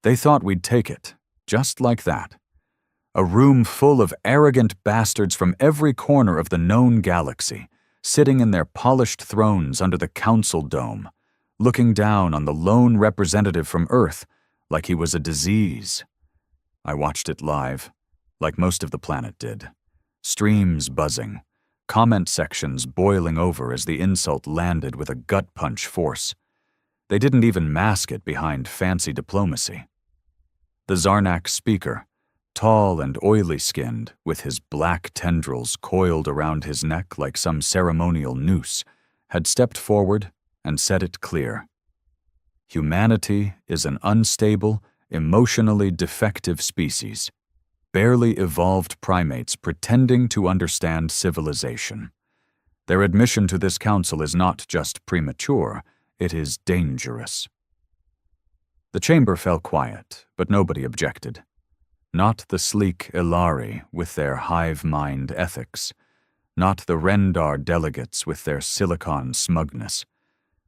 They thought we'd take it, just like that. A room full of arrogant bastards from every corner of the known galaxy, sitting in their polished thrones under the Council dome, looking down on the lone representative from Earth like he was a disease. I watched it live, like most of the planet did. Streams buzzing, comment sections boiling over as the insult landed with a gut-punch force. They didn't even mask it behind fancy diplomacy. The Zarnak speaker, tall and oily-skinned, with his black tendrils coiled around his neck like some ceremonial noose, had stepped forward and said it clear. Humanity is an unstable, emotionally defective species, barely evolved primates pretending to understand civilization. Their admission to this council is not just premature, it is dangerous. The chamber fell quiet, but nobody objected. Not the sleek Ilari with their hive-mind ethics, not the Rendar delegates with their silicon smugness,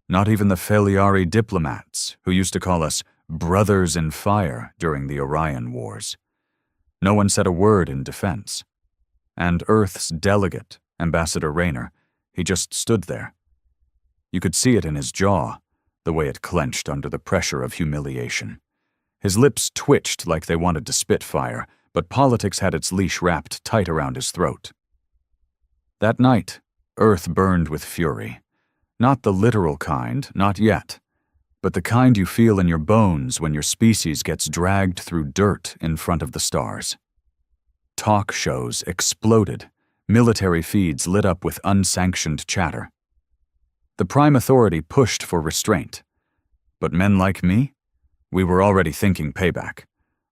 not even the Feliari diplomats who used to call us brothers in fire during the Orion Wars. No one said a word in defense. And Earth's delegate, Ambassador Raynor, he just stood there. You could see it in his jaw, the way it clenched under the pressure of humiliation. His lips twitched like they wanted to spit fire, but politics had its leash wrapped tight around his throat. That night, Earth burned with fury. Not the literal kind, not yet, but the kind you feel in your bones when your species gets dragged through dirt in front of the stars. Talk shows exploded, military feeds lit up with unsanctioned chatter. The Prime Authority pushed for restraint. But men like me? We were already thinking payback.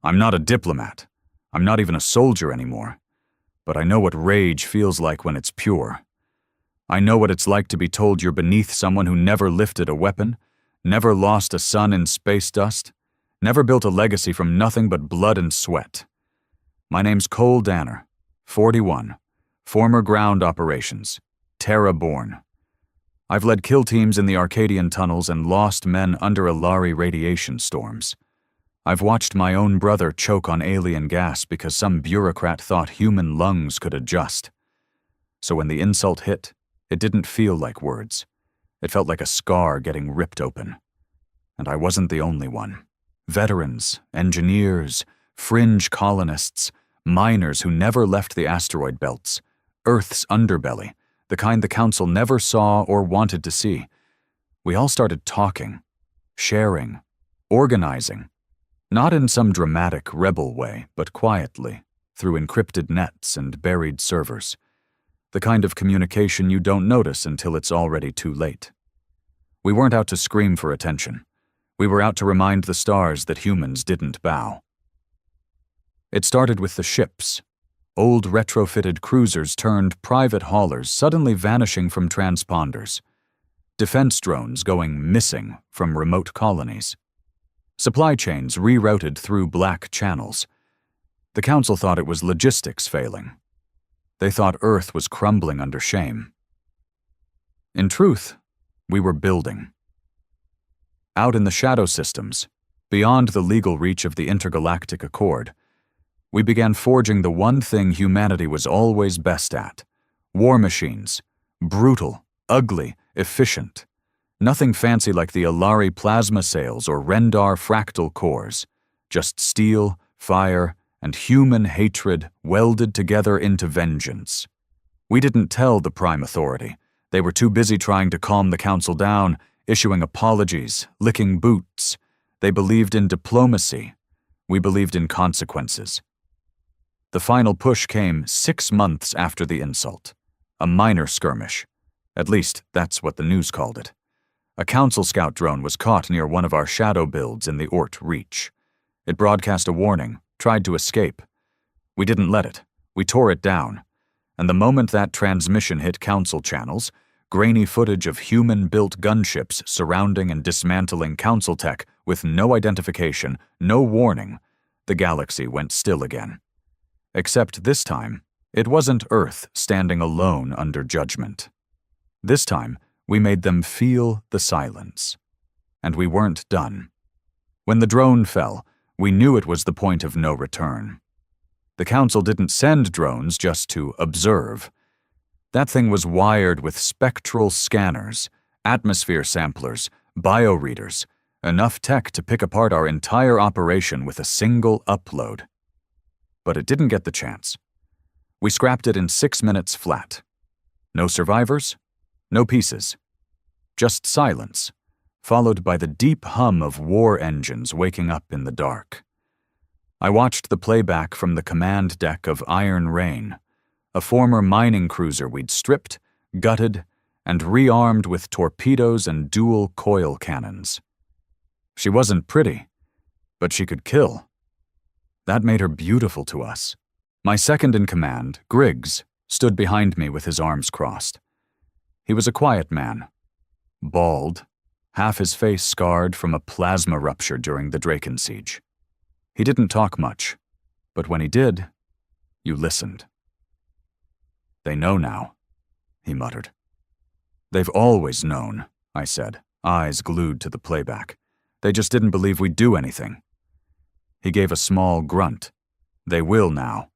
I'm not a diplomat. I'm not even a soldier anymore. But I know what rage feels like when it's pure. I know what it's like to be told you're beneath someone who never lifted a weapon, never lost a son in space dust, never built a legacy from nothing but blood and sweat. My name's Cole Danner, 41, former ground operations, Terra-born. I've led kill teams in the Arcadian tunnels and lost men under Ilari radiation storms. I've watched my own brother choke on alien gas because some bureaucrat thought human lungs could adjust. So when the insult hit, it didn't feel like words. It felt like a scar getting ripped open. And I wasn't the only one. Veterans, engineers, fringe colonists, miners who never left the asteroid belts, Earth's underbelly, the kind the Council never saw or wanted to see. We all started talking, sharing, organizing, not in some dramatic rebel way, but quietly, through encrypted nets and buried servers. The kind of communication you don't notice until it's already too late. We weren't out to scream for attention. We were out to remind the stars that humans didn't bow. It started with the ships. Old retrofitted cruisers turned private haulers suddenly vanishing from transponders. Defense drones going missing from remote colonies. Supply chains rerouted through black channels. The Council thought it was logistics failing. They thought Earth was crumbling under shame. In truth, we were building. Out in the shadow systems, beyond the legal reach of the Intergalactic Accord, we began forging the one thing humanity was always best at: war machines, brutal, ugly, efficient. Nothing fancy like the Ilari plasma sails or Rendar fractal cores, just steel, fire, and human hatred welded together into vengeance. We didn't tell the Prime Authority. They were too busy trying to calm the Council down, issuing apologies, licking boots. They believed in diplomacy. We believed in consequences. The final push came 6 months after the insult. A minor skirmish. At least, that's what the news called it. A Council scout drone was caught near one of our shadow builds in the Ort Reach. It broadcast a warning, tried to escape. We didn't let it. We tore it down. And the moment that transmission hit Council channels, grainy footage of human-built gunships surrounding and dismantling Council tech with no identification, no warning, the galaxy went still again. Except this time, it wasn't Earth standing alone under judgment. This time, we made them feel the silence. And we weren't done. When the drone fell, We knew it was the point of no return. The Council didn't send drones just to observe. That thing was wired with spectral scanners, atmosphere samplers, bioreaders, enough tech to pick apart our entire operation with a single upload. But it didn't get the chance. We scrapped it in 6 minutes flat. No survivors, no pieces. Just silence, followed by the deep hum of war engines waking up in the dark. I watched the playback from the command deck of Iron Rain, a former mining cruiser we'd stripped, gutted, and rearmed with torpedoes and dual coil cannons. She wasn't pretty, but she could kill. That made her beautiful to us. My second-in-command, Griggs, stood behind me with his arms crossed. He was a quiet man, bald, half his face scarred from a plasma rupture during the Draken siege. He didn't talk much, but when he did, you listened. "They know now," he muttered. "They've always known," I said, eyes glued to the playback. "They just didn't believe we'd do anything." He gave a small grunt. "They will now."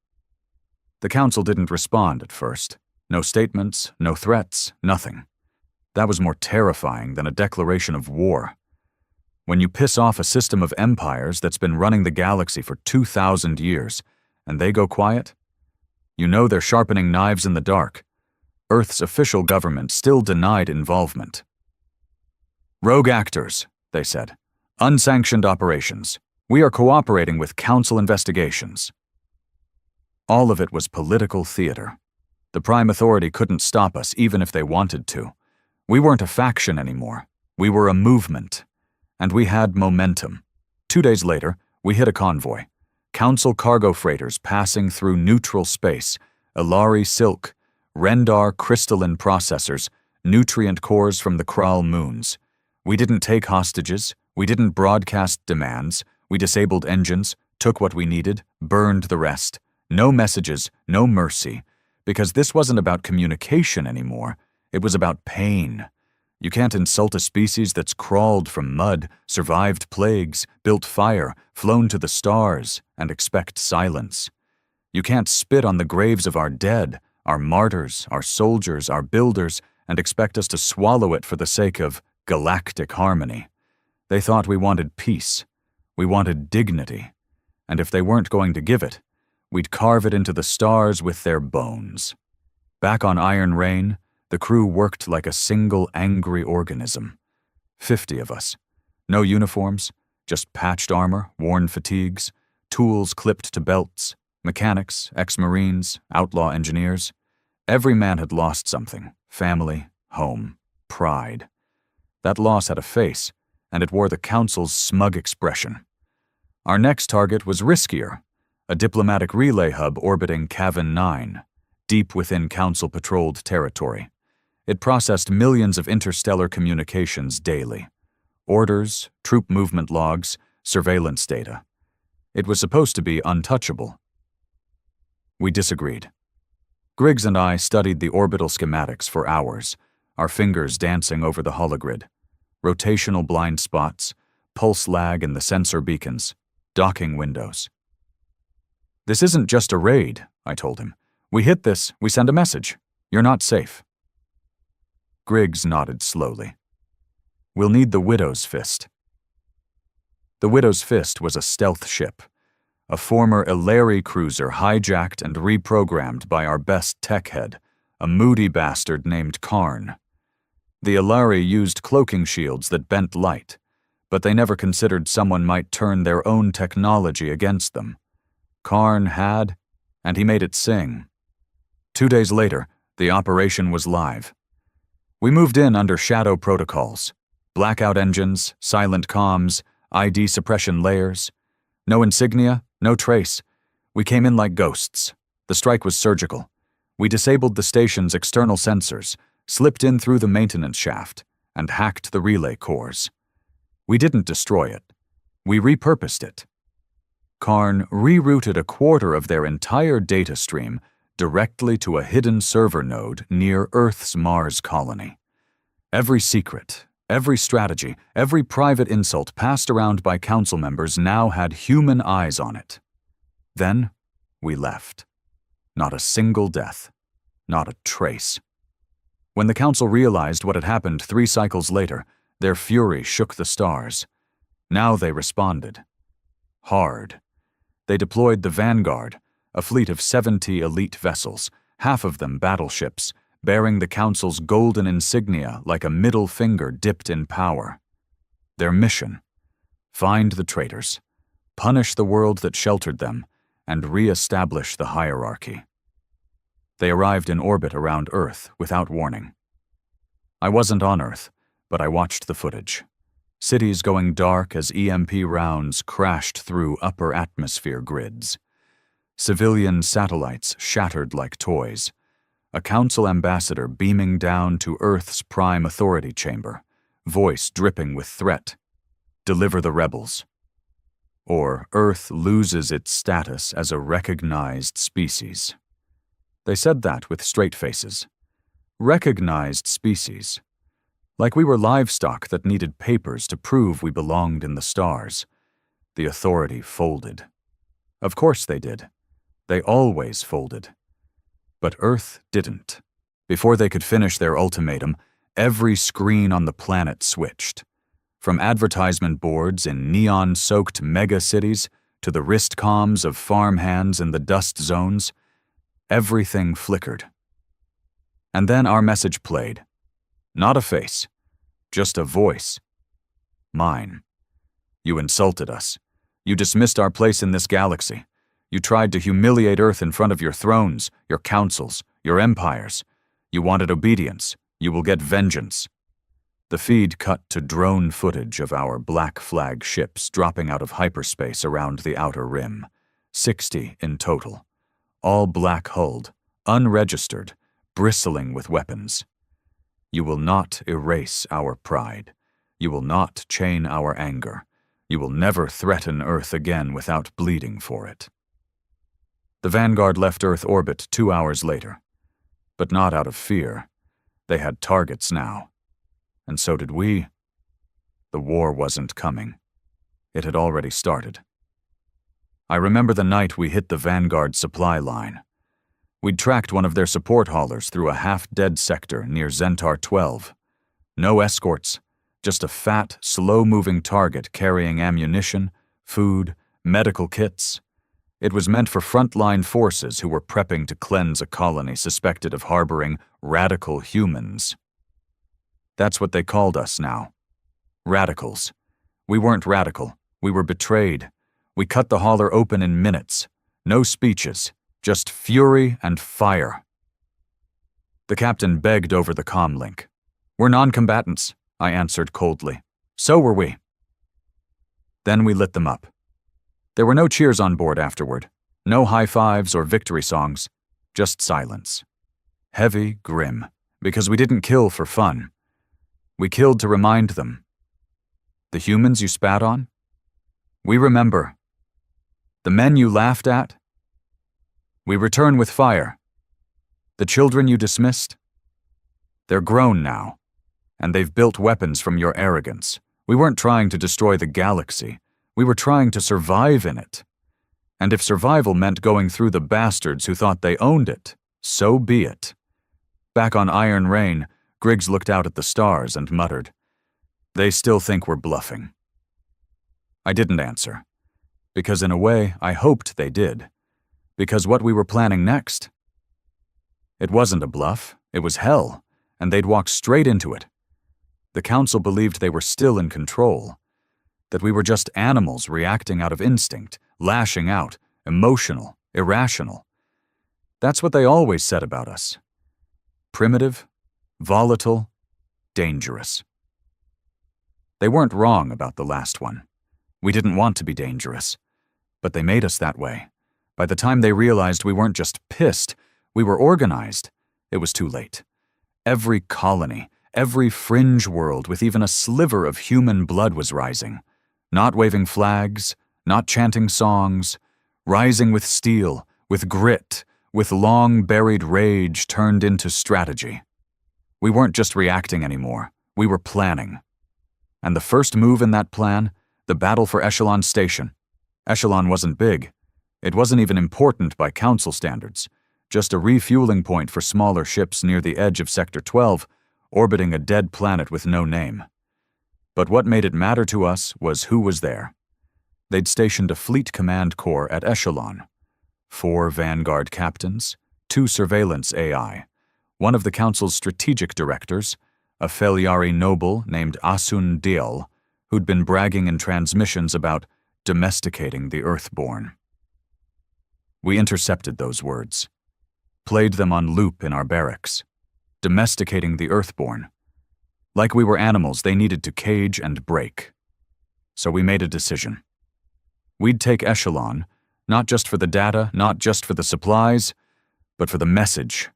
The Council didn't respond at first. No statements, no threats, nothing. That was more terrifying than a declaration of war. When you piss off a system of empires that's been running the galaxy for 2,000 years, and they go quiet, you know they're sharpening knives in the dark. Earth's official government still denied involvement. "Rogue actors," they said. "Unsanctioned operations. We are cooperating with Council investigations." All of it was political theater. The Prime Authority couldn't stop us even if they wanted to. We weren't a faction anymore. We were a movement. And we had momentum. 2 days later, we hit a convoy. Council cargo freighters passing through neutral space, Ilari silk, Rendar crystalline processors, nutrient cores from the Kral moons. We didn't take hostages. We didn't broadcast demands. We disabled engines, took what we needed, burned the rest. No messages, no mercy. Because this wasn't about communication anymore. It was about pain. You can't insult a species that's crawled from mud, survived plagues, built fire, flown to the stars, and expect silence. You can't spit on the graves of our dead, our martyrs, our soldiers, our builders, and expect us to swallow it for the sake of galactic harmony. They thought we wanted peace. We wanted dignity. And if they weren't going to give it, we'd carve it into the stars with their bones. Back on Iron Rain, the crew worked like a single angry organism. 50 of us. No uniforms, just patched armor, worn fatigues, tools clipped to belts, mechanics, ex-Marines, outlaw engineers. Every man had lost something: family, home, pride. That loss had a face, and it wore the Council's smug expression. Our next target was riskier, a diplomatic relay hub orbiting Cavern 9, deep within Council-patrolled territory. It processed millions of interstellar communications daily. Orders, troop movement logs, surveillance data. It was supposed to be untouchable. We disagreed. Griggs and I studied the orbital schematics for hours, our fingers dancing over the hologrid. Rotational blind spots, pulse lag in the sensor beacons, docking windows. "This isn't just a raid," I told him. "We hit this, we send a message. You're not safe." Griggs nodded slowly. "We'll need the Widow's Fist." The Widow's Fist was a stealth ship, a former Ilari cruiser hijacked and reprogrammed by our best tech head, a moody bastard named Karn. The Ilari used cloaking shields that bent light, but they never considered someone might turn their own technology against them. Karn had, and he made it sing. 2 days later, the operation was live. We moved in under shadow protocols: blackout engines, silent comms, ID suppression layers. No insignia, no trace. We came in like ghosts. The strike was surgical. We disabled the station's external sensors, slipped in through the maintenance shaft, and hacked the relay cores. We didn't destroy it. We repurposed it. Karn rerouted a quarter of their entire data stream directly to a hidden server node near Earth's Mars colony. Every secret, Every strategy, every private insult passed around by council members now had human eyes on it. Then, we left. Not a single death. Not a trace. When the council realized what had happened 3 cycles later, their fury shook the stars. Now they responded. Hard. They deployed the Vanguard, a fleet of 70 elite vessels, half of them battleships, bearing the Council's golden insignia like a middle finger dipped in power. Their mission: find the traitors, punish the world that sheltered them, and re-establish the hierarchy. They arrived in orbit around Earth without warning. I wasn't on Earth, but I watched the footage. Cities going dark as EMP rounds crashed through upper atmosphere grids. Civilian satellites shattered like toys. A council ambassador beaming down to Earth's prime authority chamber, voice dripping with threat. Deliver the rebels. Or Earth loses its status as a recognized species. They said that with straight faces. Recognized species. Like we were livestock that needed papers to prove we belonged in the stars. The authority folded. Of course they did. They always folded. But Earth didn't. Before they could finish their ultimatum, every screen on the planet switched. From advertisement boards in neon-soaked mega-cities to the wrist comms of farmhands in the dust zones, everything flickered. And then our message played. Not a face, just a voice. Mine. You insulted us. You dismissed our place in this galaxy. You tried to humiliate Earth in front of your thrones, your councils, your empires. You wanted obedience. You will get vengeance. The feed cut to drone footage of our black flag ships dropping out of hyperspace around the outer rim. 60 in total. All black-hulled, unregistered, bristling with weapons. You will not erase our pride. You will not chain our anger. You will never threaten Earth again without bleeding for it. The Vanguard left Earth orbit 2 hours later. But not out of fear. They had targets now. And so did we. The war wasn't coming. It had already started. I remember the night we hit the Vanguard supply line. We'd tracked one of their support haulers through a half-dead sector near Zentar 12. No escorts, just a fat, slow-moving target carrying ammunition, food, medical kits. It was meant for frontline forces who were prepping to cleanse a colony suspected of harboring radical humans. That's what they called us now. Radicals. We weren't radical. We were betrayed. We cut the hauler open in minutes. No speeches. Just fury and fire. The captain begged over the comm link. We're non-combatants, I answered coldly. So were we. Then we lit them up. There were no cheers on board afterward. No high fives or victory songs. Just silence. Heavy, grim, because we didn't kill for fun. We killed to remind them. The humans you spat on? We remember. The men you laughed at? We return with fire. The children you dismissed? They're grown now, and they've built weapons from your arrogance. We weren't trying to destroy the galaxy. We were trying to survive in it. And if survival meant going through the bastards who thought they owned it, so be it. Back on Iron Rain, Griggs looked out at the stars and muttered, "They still think we're bluffing." I didn't answer, because in a way I hoped they did. Because what we were planning next? It wasn't a bluff, it was hell, and they'd walk straight into it. The council believed they were still in control, that we were just animals reacting out of instinct, lashing out, emotional, irrational. That's what they always said about us. Primitive, volatile, dangerous. They weren't wrong about the last one. We didn't want to be dangerous, but they made us that way. By the time they realized we weren't just pissed, we were organized, it was too late. Every colony, every fringe world with even a sliver of human blood was rising. Not waving flags, not chanting songs, rising with steel, with grit, with long-buried rage turned into strategy. We weren't just reacting anymore, we were planning. And the first move in that plan, the battle for Echelon Station. Echelon wasn't big. It wasn't even important by Council standards, just a refueling point for smaller ships near the edge of Sector 12, orbiting a dead planet with no name. But what made it matter to us was who was there. They'd stationed a fleet command corps at Echelon. 4 Vanguard captains, 2 surveillance AI, one of the Council's strategic directors, a Feliari noble named Asun Diel, who'd been bragging in transmissions about domesticating the Earthborn. We intercepted those words, played them on loop in our barracks. Domesticating the Earthborn. Like we were animals they needed to cage and break. So we made a decision. We'd take Echelon, not just for the data, not just for the supplies, but for the message.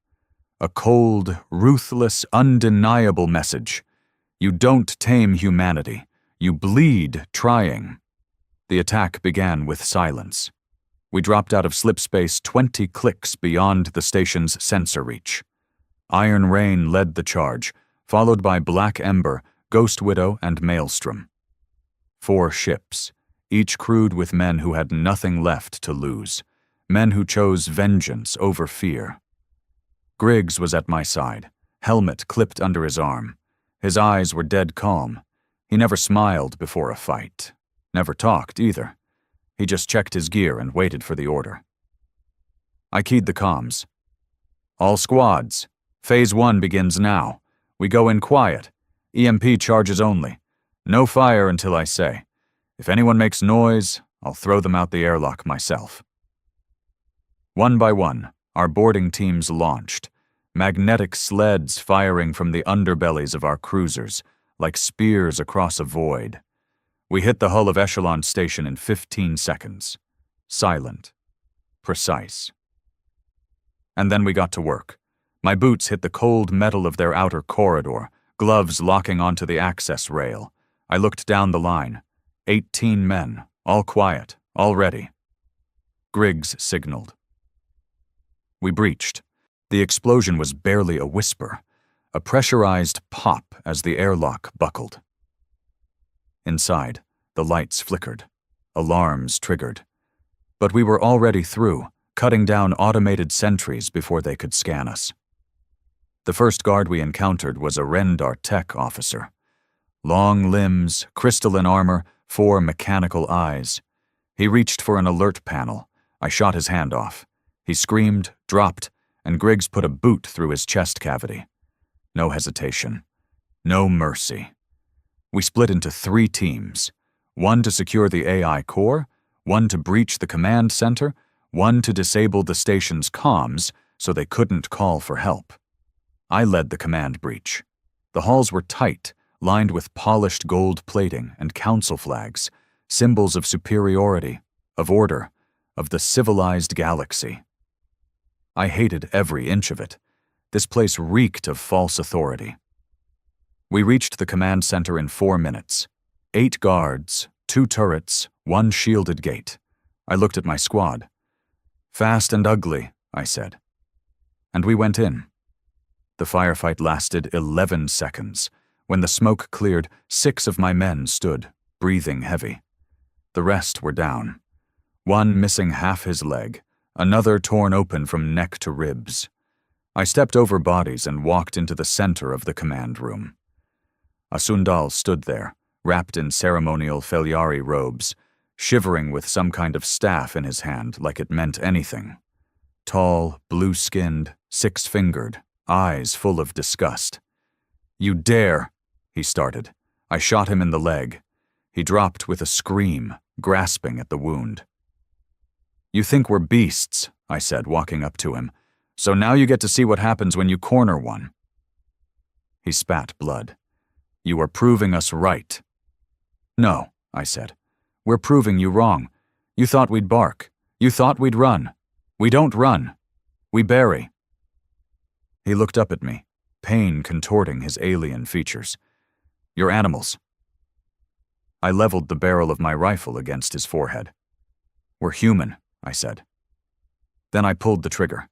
A cold, ruthless, undeniable message. You don't tame humanity. You bleed trying. The attack began with silence. We dropped out of slipspace 20 clicks beyond the station's sensor reach. Iron Rain led the charge, followed by Black Ember, Ghost Widow, and Maelstrom. 4 ships, each crewed with men who had nothing left to lose, men who chose vengeance over fear. Griggs was at my side, helmet clipped under his arm. His eyes were dead calm. He never smiled before a fight. Never talked either. He just checked his gear and waited for the order. I keyed the comms. All squads. Phase 1 begins now. We go in quiet. EMP charges only. No fire until I say. If anyone makes noise, I'll throw them out the airlock myself. One by one, our boarding teams launched, magnetic sleds firing from the underbellies of our cruisers, like spears across a void. We hit the hull of Echelon Station in 15 seconds. Silent. Precise. And then we got to work. My boots hit the cold metal of their outer corridor, gloves locking onto the access rail. I looked down the line. 18 men, all quiet, all ready. Griggs signaled. We breached. The explosion was barely a whisper, a pressurized pop as the airlock buckled. Inside, the lights flickered. Alarms triggered. But we were already through, cutting down automated sentries before they could scan us. The first guard we encountered was a Rendar tech officer. Long limbs, crystalline armor, 4 mechanical eyes. He reached for an alert panel. I shot his hand off. He screamed, dropped, and Griggs put a boot through his chest cavity. No hesitation. No mercy. We split into 3 teams. 1 to secure the AI core, 1 to breach the command center, 1 to disable the station's comms so they couldn't call for help. I led the command breach. The halls were tight, lined with polished gold plating and council flags, symbols of superiority, of order, of the civilized galaxy. I hated every inch of it. This place reeked of false authority. We reached the command center in 4 minutes. 8 guards, 2 turrets, 1 shielded gate. I looked at my squad. Fast and ugly, I said. And we went in. The firefight lasted 11 seconds. When the smoke cleared, 6 of my men stood, breathing heavy. The rest were down. 1 missing half his leg, another torn open from neck to ribs. I stepped over bodies and walked into the center of the command room. Asundal stood there, wrapped in ceremonial Feliari robes, shivering with some kind of staff in his hand like it meant anything. Tall, blue-skinned, 6-fingered, eyes full of disgust. "You dare," he started. I shot him in the leg. He dropped with a scream, grasping at the wound. "You think we're beasts," I said, walking up to him. "So now you get to see what happens when you corner one." He spat blood. "You are proving us right." "No," I said. "We're proving you wrong. You thought we'd bark. You thought we'd run. We don't run. We bury." He looked up at me, pain contorting his alien features. "You're animals." I leveled the barrel of my rifle against his forehead. "We're human," I said. Then I pulled the trigger.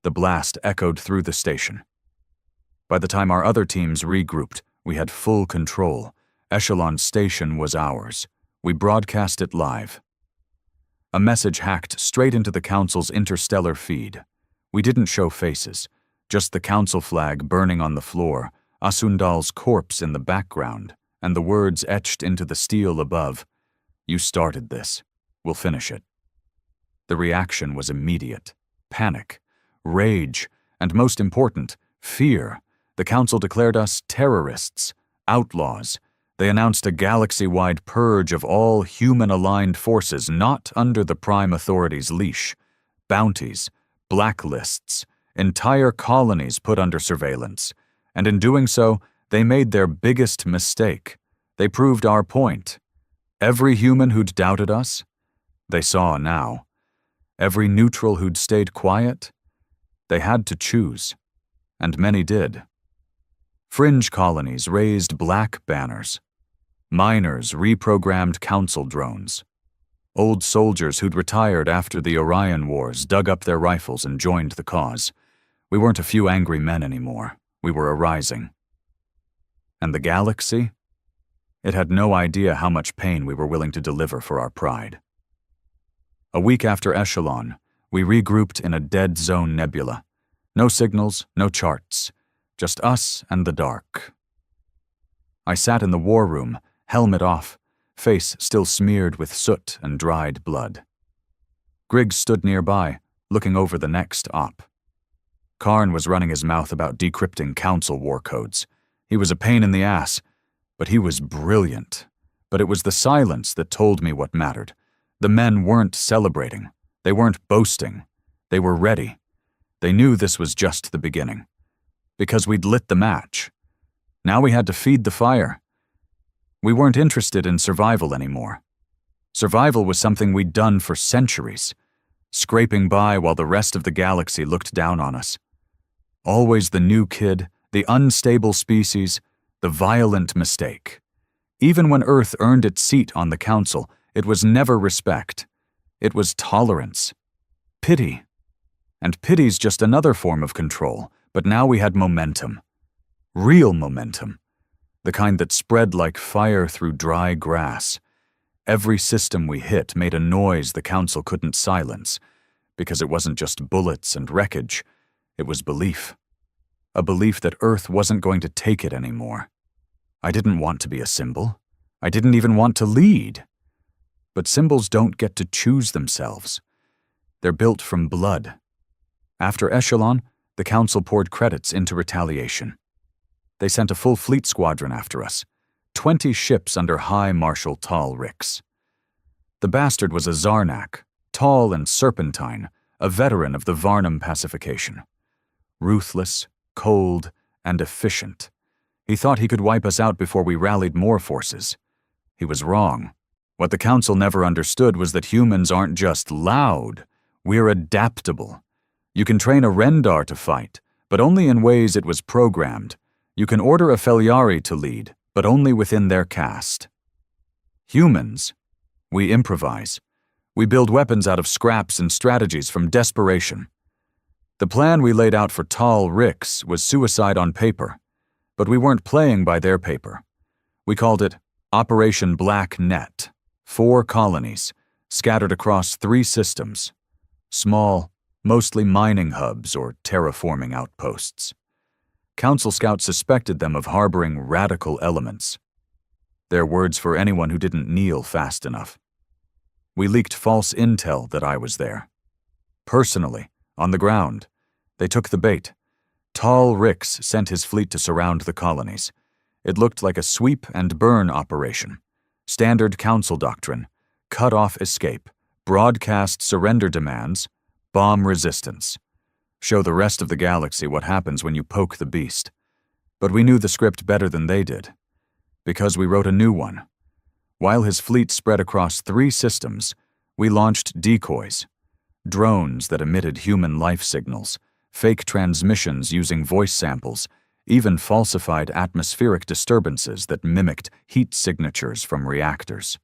The blast echoed through the station. By the time our other teams regrouped, we had full control, Echelon Station was ours. We broadcast it live. A message hacked straight into the Council's interstellar feed. We didn't show faces, just the Council flag burning on the floor, Asundal's corpse in the background, and the words etched into the steel above, "You started this. We'll finish it." The reaction was immediate. Panic, rage, and most important, fear. The Council declared us terrorists, outlaws. They announced a galaxy-wide purge of all human-aligned forces not under the Prime Authority's leash. Bounties, blacklists, entire colonies put under surveillance. And in doing so, they made their biggest mistake. They proved our point. Every human who'd doubted us, they saw now. Every neutral who'd stayed quiet, they had to choose. And many did. Fringe colonies raised black banners. Miners reprogrammed Council drones. Old soldiers who'd retired after the Orion Wars dug up their rifles and joined the cause. We weren't a few angry men anymore. We were arising. And the galaxy? It had no idea how much pain we were willing to deliver for our pride. A week after Echelon, we regrouped in a dead zone nebula. No signals, no charts, just us and the dark. I sat in the war room, helmet off, face still smeared with soot and dried blood. Griggs stood nearby, looking over the next op. Karn was running his mouth about decrypting Council war codes. He was a pain in the ass, but he was brilliant. But it was the silence that told me what mattered. The men weren't celebrating. They weren't boasting. They were ready. They knew this was just the beginning. Because we'd lit the match. Now we had to feed the fire. We weren't interested in survival anymore. Survival was something we'd done for centuries, scraping by while the rest of the galaxy looked down on us. Always the new kid, the unstable species, the violent mistake. Even when Earth earned its seat on the Council, it was never respect. It was tolerance. Pity. And pity's just another form of control, but now we had momentum. Real momentum. The kind that spread like fire through dry grass. Every system we hit made a noise the Council couldn't silence, because it wasn't just bullets and wreckage, it was belief. A belief that Earth wasn't going to take it anymore. I didn't want to be a symbol. I didn't even want to lead. But symbols don't get to choose themselves. They're built from blood. After Echelon, the Council poured credits into retaliation. They sent a full fleet squadron after us, 20 ships under High Marshal Tal Rix. The bastard was a Zarnak, tall and serpentine, a veteran of the Varnum pacification. Ruthless, cold, and efficient. He thought he could wipe us out before we rallied more forces. He was wrong. What the Council never understood was that humans aren't just loud, we're adaptable. You can train a Rendar to fight, but only in ways it was programmed. You can order a Feliari to lead, but only within their caste. Humans, we improvise. We build weapons out of scraps and strategies from desperation. The plan we laid out for Tal Rix was suicide on paper, but we weren't playing by their paper. We called it Operation Black Net. 4 colonies, scattered across 3 systems. Small, mostly mining hubs or terraforming outposts. Council scouts suspected them of harboring radical elements. Their words for anyone who didn't kneel fast enough. We leaked false intel that I was there. Personally, on the ground, they took the bait. Tal Rix sent his fleet to surround the colonies. It looked like a sweep and burn operation. Standard Council doctrine, cut off escape, broadcast surrender demands, bomb resistance. Show the rest of the galaxy what happens when you poke the beast. But we knew the script better than they did, because we wrote a new one. While his fleet spread across 3 systems, we launched decoys, drones that emitted human life signals, fake transmissions using voice samples, even falsified atmospheric disturbances that mimicked heat signatures from reactors.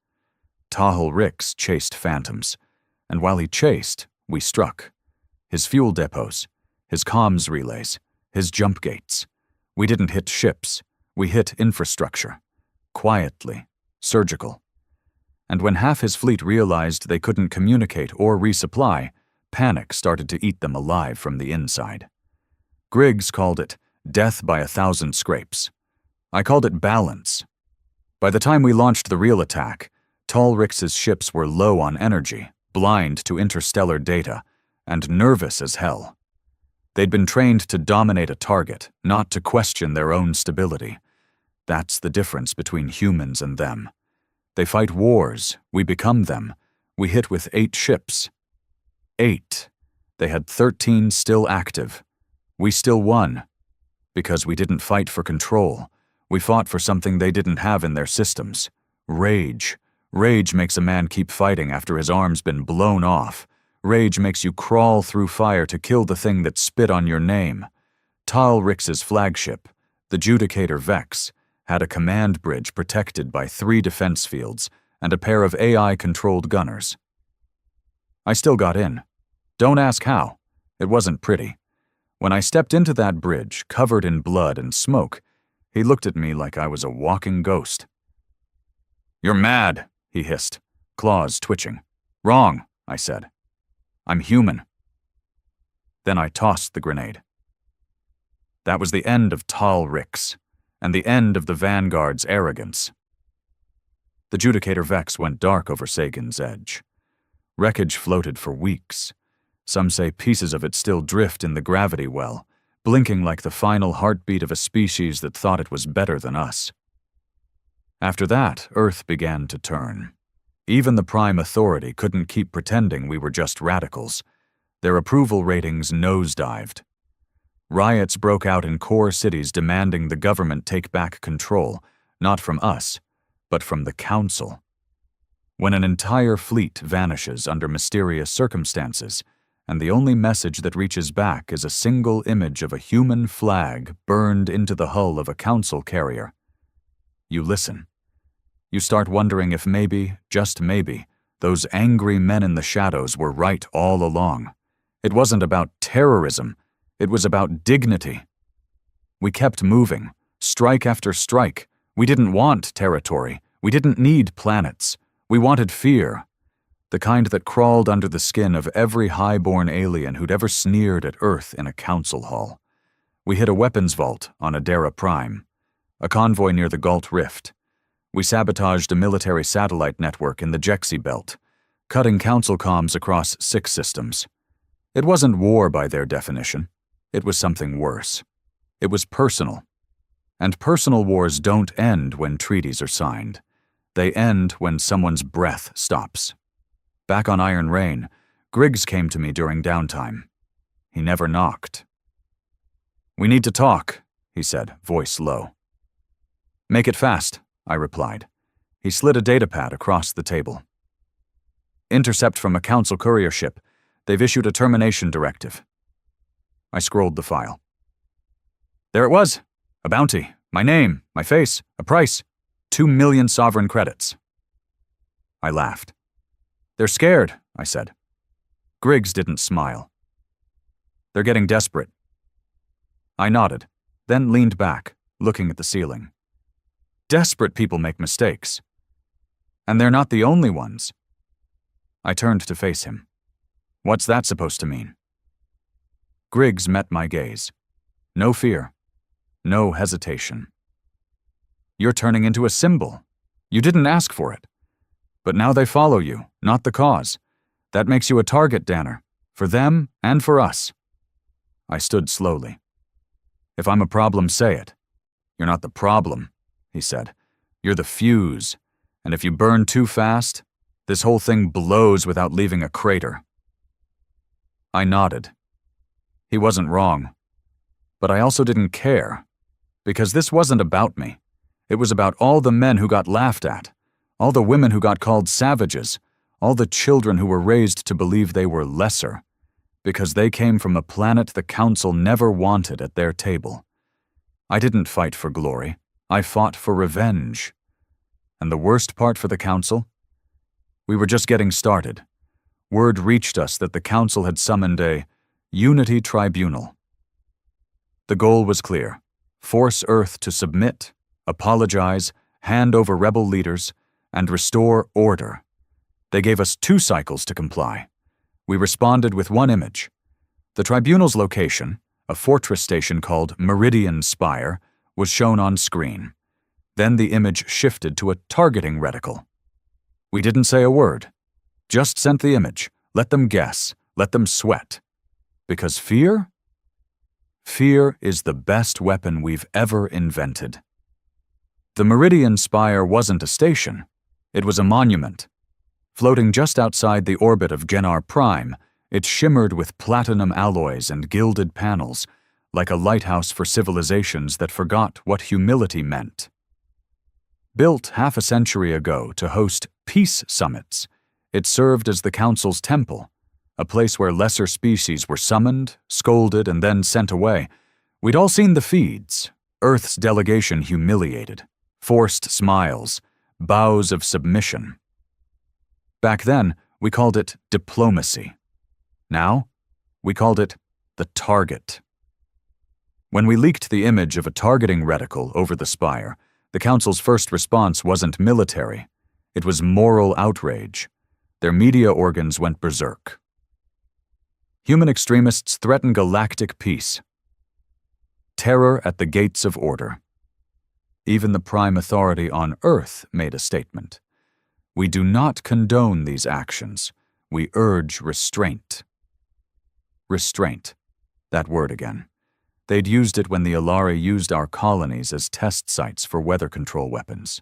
Tal Rix chased phantoms, and while he chased, we struck. His fuel depots, his comms relays, his jump gates. We didn't hit ships, we hit infrastructure. quietly, surgical. And when half his fleet realized they couldn't communicate or resupply, panic started to eat them alive from the inside. Griggs called it death by 1,000 scrapes. I called it balance. By the time we launched the real attack, Talrix's ships were low on energy, blind to interstellar data, and nervous as hell. They'd been trained to dominate a target, not to question their own stability. That's the difference between humans and them. They fight wars, we become them. We hit with 8 ships. 8. They had 13 still active. We still won. Because we didn't fight for control. We fought for something they didn't have in their systems. Rage. Rage makes a man keep fighting after his arm's been blown off. Rage makes you crawl through fire to kill the thing that spit on your name. Talrix's flagship, the Judicator Vex, had a command bridge protected by 3 defense fields and a pair of AI-controlled gunners. I still got in. Don't ask how. It wasn't pretty. When I stepped into that bridge, covered in blood and smoke, he looked at me like I was a walking ghost. "You're mad," he hissed, claws twitching. "Wrong," I said. "I'm human." Then I tossed the grenade. That was the end of Talrix, and the end of the Vanguard's arrogance. The Judicator Vex went dark over Sagan's edge. Wreckage floated for weeks. Some say pieces of it still drift in the gravity well, blinking like the final heartbeat of a species that thought it was better than us. After that, Earth began to turn. Even the Prime Authority couldn't keep pretending we were just radicals. Their approval ratings nosedived. Riots broke out in core cities demanding the government take back control, not from us, but from the Council. When an entire fleet vanishes under mysterious circumstances, and the only message that reaches back is a single image of a human flag burned into the hull of a Council carrier, you listen. You start wondering if maybe, just maybe, those angry men in the shadows were right all along. It wasn't about terrorism. It was about dignity. We kept moving, strike after strike. We didn't want territory. We didn't need planets. We wanted fear. The kind that crawled under the skin of every high-born alien who'd ever sneered at Earth in a council hall. We hit a weapons vault on Adara Prime, a convoy near the Gault Rift. We sabotaged a military satellite network in the Jexi Belt, cutting council comms across 6 systems. It wasn't war by their definition. It was something worse. It was personal. And personal wars don't end when treaties are signed. They end when someone's breath stops. Back on Iron Rain, Griggs came to me during downtime. He never knocked. "We need to talk," he said, voice low. "Make it fast," I replied. He slid a datapad across the table. "Intercept from a Council courier ship. They've issued a termination directive." I scrolled the file. There it was. A bounty. My name, my face, a price. 2 million sovereign credits. I laughed. "They're scared," I said. Griggs didn't smile. "They're getting desperate." I nodded, then leaned back, looking at the ceiling. Desperate people make mistakes. And they're not the only ones. I turned to face him. What's that supposed to mean? Griggs met my gaze. No fear. No hesitation. "You're turning into a symbol. You didn't ask for it. But now they follow you, not the cause. That makes you a target, Danner, for them and for us." I stood slowly. "If I'm a problem, say it." "You're not the problem," he said. "You're the fuse, and if you burn too fast, this whole thing blows without leaving a crater." I nodded. He wasn't wrong. But I also didn't care, because this wasn't about me. It was about all the men who got laughed at, all the women who got called savages, all the children who were raised to believe they were lesser, because they came from a planet the Council never wanted at their table. I didn't fight for glory. I fought for revenge. And the worst part for the Council? We were just getting started. Word reached us that the Council had summoned a Unity Tribunal. The goal was clear: force Earth to submit, apologize, hand over rebel leaders, and restore order. They gave us 2 cycles to comply. We responded with 1 image. The tribunal's location, a fortress station called Meridian Spire, was shown on screen. Then the image shifted to a targeting reticle. We didn't say a word. Just sent the image. Let them guess. Let them sweat. Because fear? Fear is the best weapon we've ever invented. The Meridian Spire wasn't a station. It was a monument. Floating just outside the orbit of Genar Prime, it shimmered with platinum alloys and gilded panels, like a lighthouse for civilizations that forgot what humility meant. Built half a century ago to host peace summits, it served as the Council's temple, a place where lesser species were summoned, scolded, and then sent away. We'd all seen the feeds, Earth's delegation humiliated, forced smiles, bows of submission. Back then, we called it diplomacy. Now, we called it the target. When we leaked the image of a targeting reticle over the spire, the Council's first response wasn't military. It was moral outrage. Their media organs went berserk. Human extremists threaten galactic peace. Terror at the gates of order. Even the prime authority on Earth made a statement. We do not condone these actions. We urge restraint. Restraint. That word again. They'd used it when the Alari used our colonies as test sites for weather control weapons.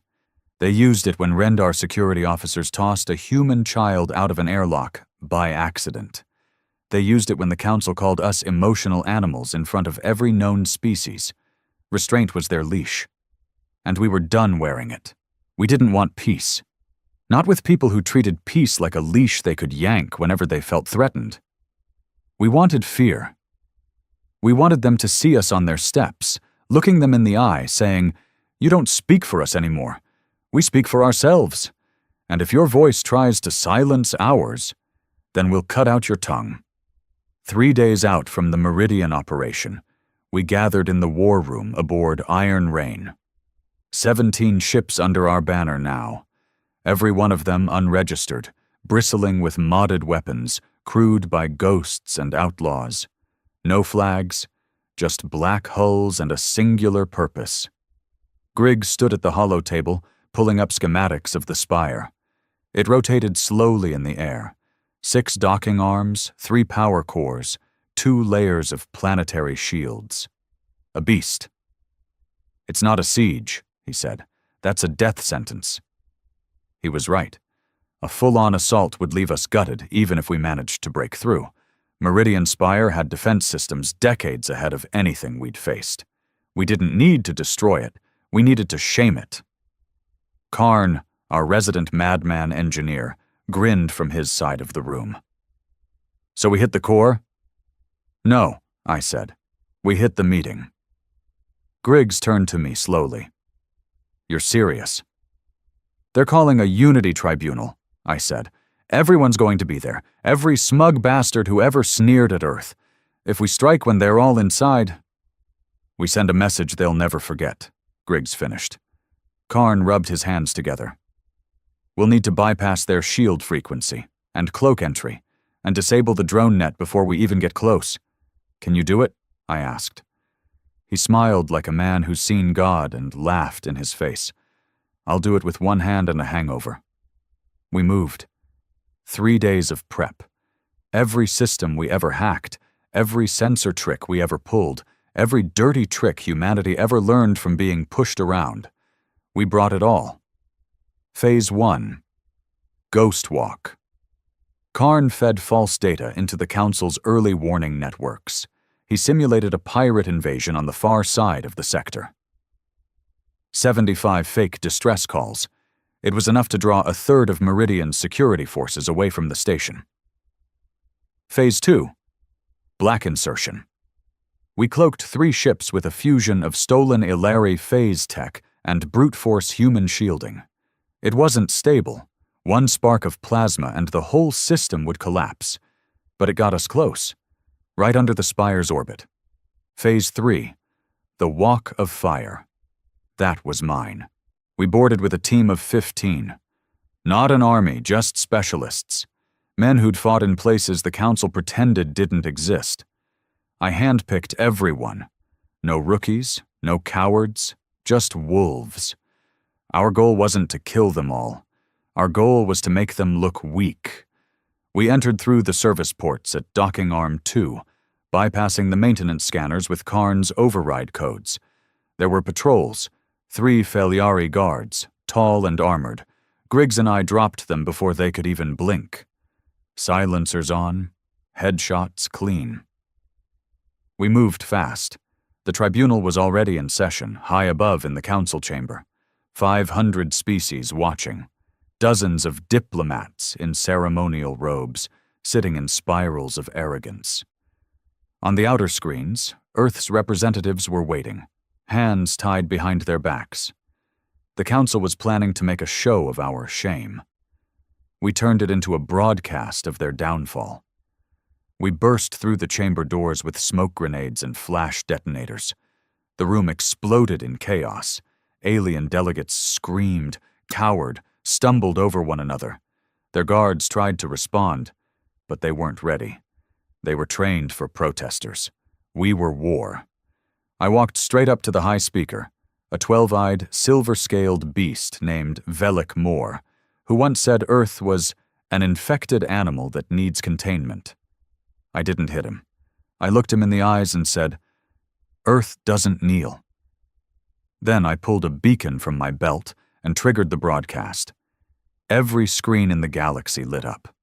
They used it when Rendar security officers tossed a human child out of an airlock by accident. They used it when the Council called us emotional animals in front of every known species. Restraint was their leash. And we were done wearing it. We didn't want peace. Not with people who treated peace like a leash they could yank whenever they felt threatened. We wanted fear. We wanted them to see us on their steps, looking them in the eye, saying, "You don't speak for us anymore. We speak for ourselves. And if your voice tries to silence ours, then we'll cut out your tongue." 3 days out from the Meridian operation, we gathered in the war room aboard Iron Rain. 17 ships under our banner now, every one of them unregistered, bristling with modded weapons, crewed by ghosts and outlaws. No flags, just black hulls and a singular purpose. Griggs stood at the holo table, pulling up schematics of the spire. It rotated slowly in the air. 6 docking arms, 3 power cores, 2 layers of planetary shields. A beast. "It's not a siege," he said. "That's a death sentence." He was right. A full-on assault would leave us gutted, even if we managed to break through. Meridian Spire had defense systems decades ahead of anything we'd faced. We didn't need to destroy it. We needed to shame it. Karn, our resident madman engineer, grinned from his side of the room. "So we hit the core?" "No," I said. "We hit the meeting." Griggs turned to me slowly. "You're serious?" "They're calling a unity tribunal," I said. "Everyone's going to be there. Every smug bastard who ever sneered at Earth. If we strike when they're all inside..." "We send a message they'll never forget," Griggs finished. Karn rubbed his hands together. "We'll need to bypass their shield frequency and cloak entry and disable the drone net before we even get close. Can you do it?" I asked. He smiled like a man who's seen God and laughed in his face. "I'll do it with one hand and a hangover." We moved. 3 days of prep. Every system we ever hacked, every sensor trick we ever pulled, every dirty trick humanity ever learned from being pushed around. We brought it all. Phase 1. Ghost Walk. Karn fed false data into the Council's early warning networks. He simulated a pirate invasion on the far side of the sector. 75 fake distress calls. It was enough to draw a third of Meridian's security forces away from the station. Phase 2. Black insertion. We cloaked 3 ships with a fusion of stolen Ilari phase tech and brute force human shielding. It wasn't stable. One spark of plasma and the whole system would collapse. But it got us close, right under the spire's orbit. Phase 3. The Walk of Fire. That was mine. We boarded with a team of 15. Not an army, just specialists. Men who'd fought in places the Council pretended didn't exist. I handpicked everyone. No rookies, no cowards, just wolves. Our goal wasn't to kill them all. Our goal was to make them look weak. We entered through the service ports at Docking Arm 2, bypassing the maintenance scanners with Karn's override codes. There were patrols, 3 Feliari guards, tall and armored. Griggs and I dropped them before they could even blink. Silencers on, headshots clean. We moved fast. The tribunal was already in session, high above in the council chamber. 500 species watching. Dozens of diplomats in ceremonial robes, sitting in spirals of arrogance. On the outer screens, Earth's representatives were waiting, hands tied behind their backs. The council was planning to make a show of our shame. We turned it into a broadcast of their downfall. We burst through the chamber doors with smoke grenades and flash detonators. The room exploded in chaos. Alien delegates screamed, cowered, stumbled over one another. Their guards tried to respond, but they weren't ready. They were trained for protesters. We were war. I walked straight up to the high speaker, a 12-eyed, silver-scaled beast named Velik Moore, who once said Earth was an infected animal that needs containment. I didn't hit him. I looked him in the eyes and said, "Earth doesn't kneel." Then I pulled a beacon from my belt and triggered the broadcast. Every screen in the galaxy lit up.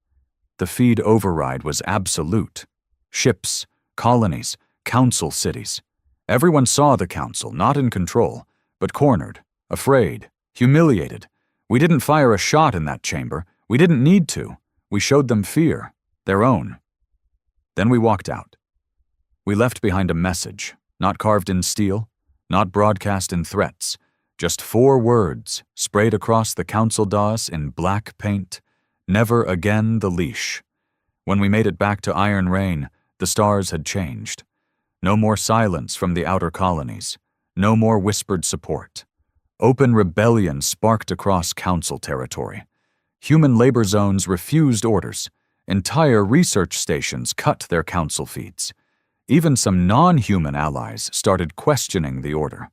The feed override was absolute. Ships, colonies, council cities. Everyone saw the council, not in control, but cornered, afraid, humiliated. We didn't fire a shot in that chamber. We didn't need to. We showed them fear, their own. Then we walked out. We left behind a message, not carved in steel, not broadcast in threats, just 4 words sprayed across the council dais in black paint: never again the leash. When we made it back to Iron Rain, the stars had changed. No more silence from the outer colonies. No more whispered support. Open rebellion sparked across council territory. Human labor zones refused orders. Entire research stations cut their council feeds. Even some non-human allies started questioning the order.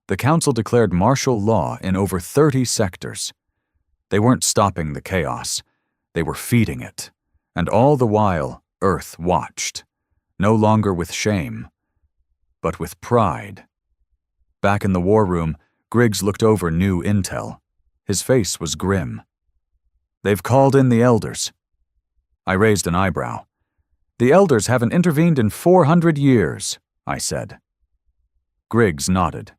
The council declared martial law in over 30 sectors. They weren't stopping the chaos. They were feeding it. And all the while, Earth watched. No longer with shame, but with pride. Back in the war room, Griggs looked over new intel. His face was grim. "They've called in the elders." I raised an eyebrow. "The elders haven't intervened in 400 years, I said. Griggs nodded.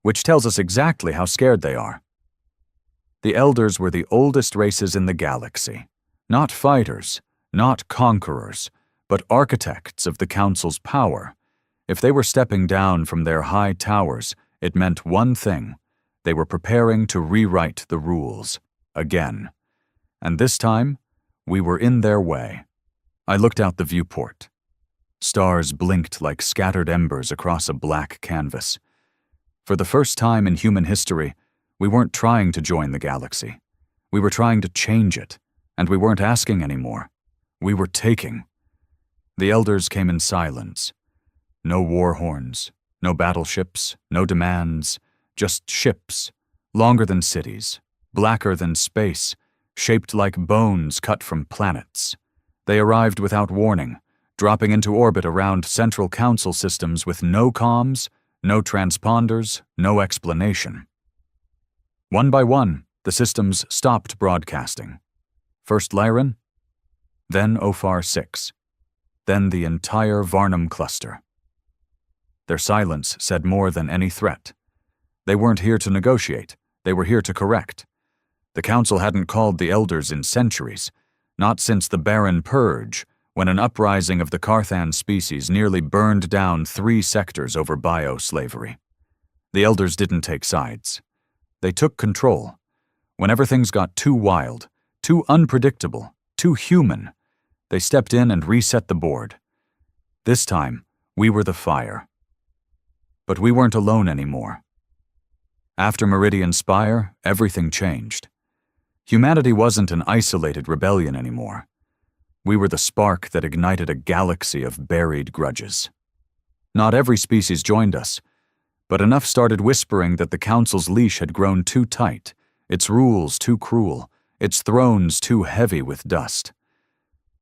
"Which tells us exactly how scared they are." The elders were the oldest races in the galaxy. Not fighters, not conquerors, but architects of the Council's power. If they were stepping down from their high towers, it meant one thing: they were preparing to rewrite the rules, again. And this time, we were in their way. I looked out the viewport. Stars blinked like scattered embers across a black canvas. For the first time in human history, we weren't trying to join the galaxy. We were trying to change it, and we weren't asking anymore. We were taking. The elders came in silence. No war horns, no battleships, no demands, just ships, longer than cities, blacker than space, shaped like bones cut from planets. They arrived without warning, dropping into orbit around central council systems with no comms, no transponders, no explanation. One by one, the systems stopped broadcasting. First Lyran, then Ophar 6, then the entire Varnum cluster. Their silence said more than any threat. They weren't here to negotiate, they were here to correct. The Council hadn't called the Elders in centuries, not since the Barren Purge, when an uprising of the Carthan species nearly burned down 3 sectors over bio-slavery. The Elders didn't take sides. They took control. Whenever things got too wild, too unpredictable, too human, they stepped in and reset the board. This time, we were the fire. But we weren't alone anymore. After Meridian Spire, everything changed. Humanity wasn't an isolated rebellion anymore. We were the spark that ignited a galaxy of buried grudges. Not every species joined us, but enough started whispering that the Council's leash had grown too tight, its rules too cruel, its thrones too heavy with dust.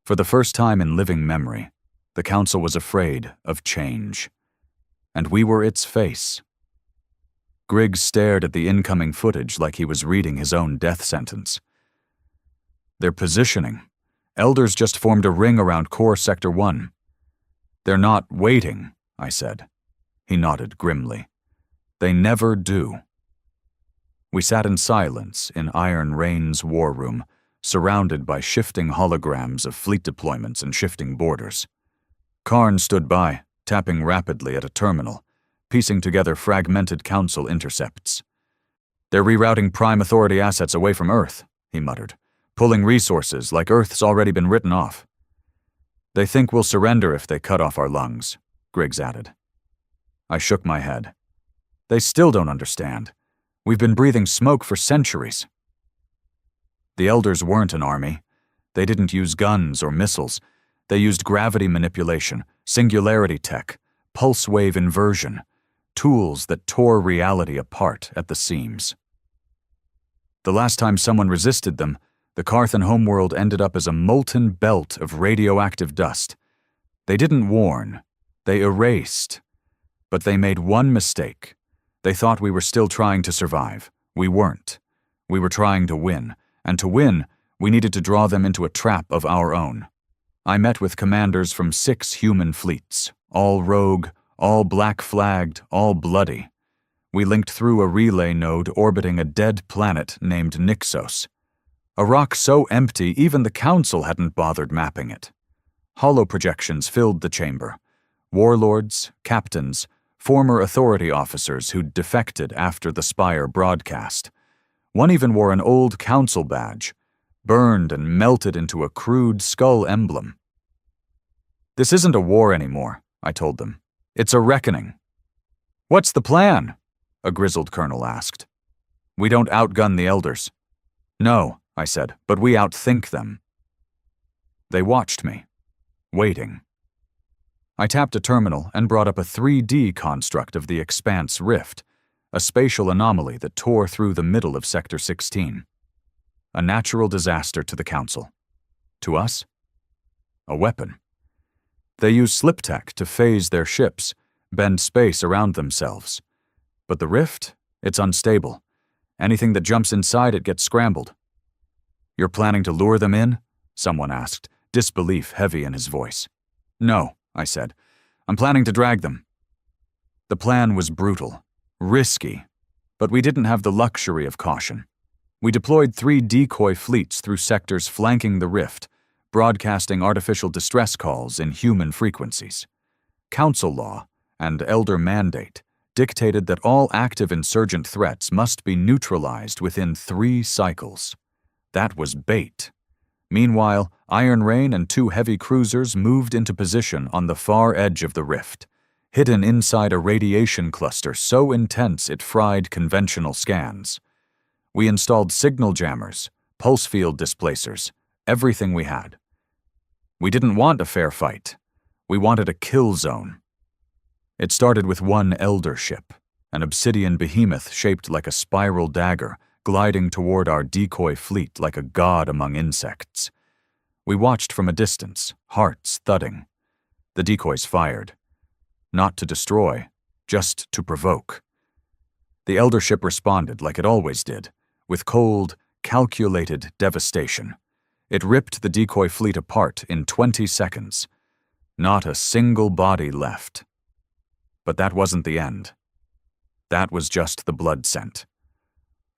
For the first time in living memory, the Council was afraid of change. And we were its face. Griggs stared at the incoming footage like he was reading his own death sentence. Their positioning. Elders just formed a ring around Core Sector 1. They're not waiting, I said. He nodded grimly. They never do. We sat in silence in Iron Rain's war room, surrounded by shifting holograms of fleet deployments and shifting borders. Karn stood by, tapping rapidly at a terminal, piecing together fragmented Council intercepts. They're rerouting Prime Authority assets away from Earth, he muttered, pulling resources like Earth's already been written off. They think we'll surrender if they cut off our lungs, Griggs added. I shook my head. They still don't understand. We've been breathing smoke for centuries. The Elders weren't an army. They didn't use guns or missiles. They used gravity manipulation, singularity tech, pulse wave inversion, tools that tore reality apart at the seams. The last time someone resisted them, the Carthan homeworld ended up as a molten belt of radioactive dust. They didn't warn. They erased. But they made one mistake. They thought we were still trying to survive. We weren't. We were trying to win. And to win, we needed to draw them into a trap of our own. I met with commanders from 6 human fleets, all rogue, all black-flagged, all bloody. We linked through a relay node orbiting a dead planet named Nixos. A rock so empty even the Council hadn't bothered mapping it. Hollow projections filled the chamber. Warlords, captains, former authority officers who'd defected after the Spire broadcast. One even wore an old Council badge, burned and melted into a crude skull emblem. This isn't a war anymore, I told them. It's a reckoning. What's the plan? A grizzled colonel asked. We don't outgun the Elders. No, I said, but we outthink them. They watched me, waiting. I tapped a terminal and brought up a 3D construct of the Expanse Rift, a spatial anomaly that tore through the middle of Sector 16. A natural disaster to the Council. To us? A weapon. They use slip tech to phase their ships, bend space around themselves. But the Rift? It's unstable. Anything that jumps inside it gets scrambled. You're planning to lure them in? Someone asked, disbelief heavy in his voice. No, I said. I'm planning to drag them. The plan was brutal, risky, but we didn't have the luxury of caution. We deployed 3 decoy fleets through sectors flanking the Rift, broadcasting artificial distress calls in human frequencies. Council law and Elder mandate dictated that all active insurgent threats must be neutralized within 3 cycles. That was bait. Meanwhile, Iron Rain and 2 heavy cruisers moved into position on the far edge of the Rift, hidden inside a radiation cluster so intense it fried conventional scans. We installed signal jammers, pulse field displacers, everything we had. We didn't want a fair fight. We wanted a kill zone. It started with 1 Elder ship, an obsidian behemoth shaped like a spiral dagger, gliding toward our decoy fleet like a god among insects. We watched from a distance, hearts thudding. The decoys fired. Not to destroy, just to provoke. The Elder ship responded like it always did, with cold, calculated devastation. It ripped the decoy fleet apart in 20 seconds. Not a single body left. But that wasn't the end. That was just the blood scent.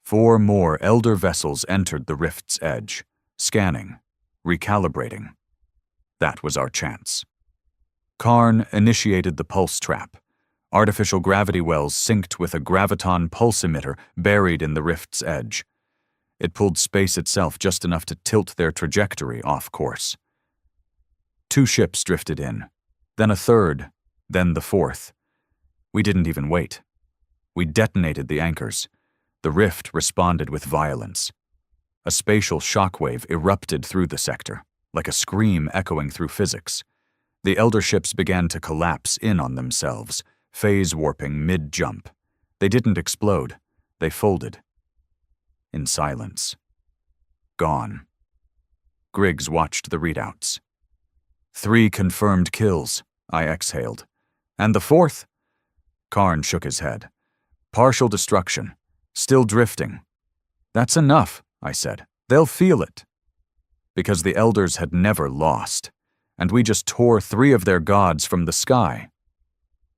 4 more Elder vessels entered the Rift's edge, scanning, recalibrating. That was our chance. Karn initiated the pulse trap. Artificial gravity wells synced with a graviton pulse emitter buried in the Rift's edge. It pulled space itself just enough to tilt their trajectory off course. 2 ships drifted in, then a 3rd, then the 4th. We didn't even wait. We detonated the anchors. The rift responded with violence. A spatial shockwave erupted through the sector, like a scream echoing through physics. The elder ships began to collapse in on themselves, phase warping mid-jump. They didn't explode. They folded. In silence. Gone. Griggs watched the readouts. 3 confirmed kills, I exhaled. And the 4th? Karn shook his head. Partial destruction. Still drifting. That's enough, I said. They'll feel it. Because the elders had never lost, and we just tore 3 of their gods from the sky.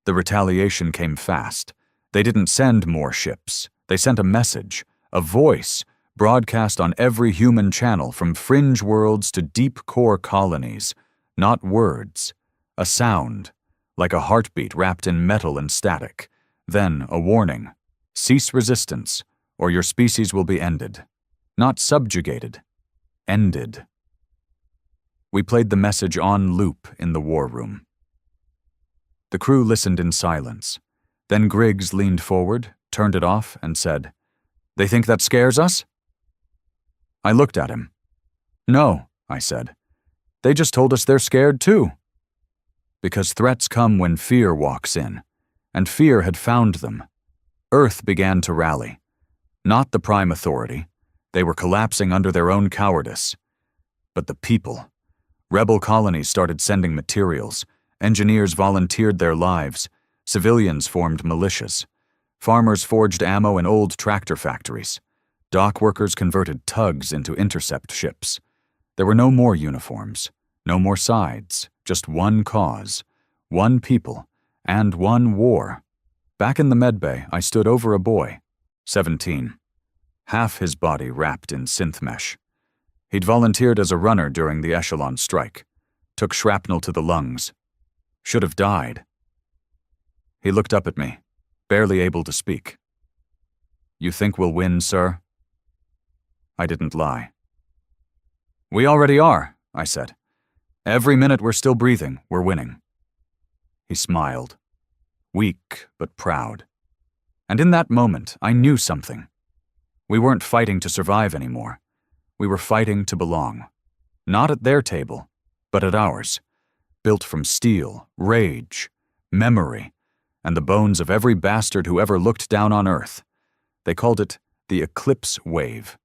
The retaliation came fast. They didn't send more ships. They sent a message, a voice, broadcast on every human channel from fringe worlds to deep core colonies. Not words. A sound, like a heartbeat wrapped in metal and static. Then a warning. Cease resistance, or your species will be ended. Not subjugated. Ended. We played the message on loop in the war room. The crew listened in silence. Then Griggs leaned forward, turned it off, and said, "They think that scares us?" I looked at him. "No," I said. "They just told us they're scared too." Because threats come when fear walks in, and fear had found them. Earth began to rally. Not the Prime Authority. They were collapsing under their own cowardice. But the people. Rebel colonies started sending materials. Engineers volunteered their lives. Civilians formed militias. Farmers forged ammo in old tractor factories. Dock workers converted tugs into intercept ships. There were no more uniforms, no more sides, just one cause, one people, and one war. Back in the medbay, I stood over a boy, 17. Half his body wrapped in synth mesh. He'd volunteered as a runner during the Echelon strike. Took shrapnel to the lungs. Should have died. He looked up at me, barely able to speak. "You think we'll win, sir?" I didn't lie. "We already are," I said. "Every minute we're still breathing, we're winning." He smiled. Weak but proud. And in that moment, I knew something. We weren't fighting to survive anymore. We were fighting to belong. Not at their table, but at ours. Built from steel, rage, memory, and the bones of every bastard who ever looked down on Earth. They called it the Eclipse Wave.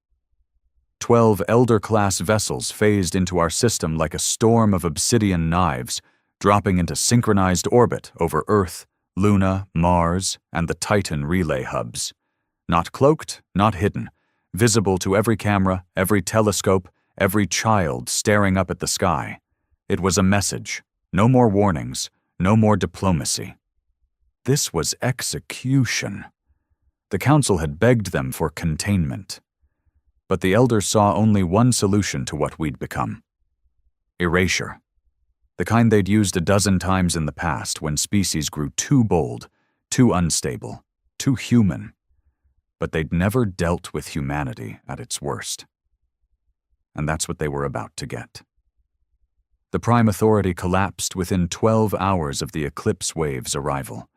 12 Elder-class vessels phased into our system like a storm of obsidian knives, dropping into synchronized orbit over Earth, Luna, Mars, and the Titan relay hubs. Not cloaked, not hidden, visible to every camera, every telescope, every child staring up at the sky. It was a message. No more warnings, no more diplomacy. This was execution. The Council had begged them for containment. But the Elders saw only one solution to what we'd become. Erasure. The kind they'd used a dozen times in the past when species grew too bold, too unstable, too human. But they'd never dealt with humanity at its worst. And that's what they were about to get. The Prime Authority collapsed within 12 hours of the Eclipse Wave's arrival.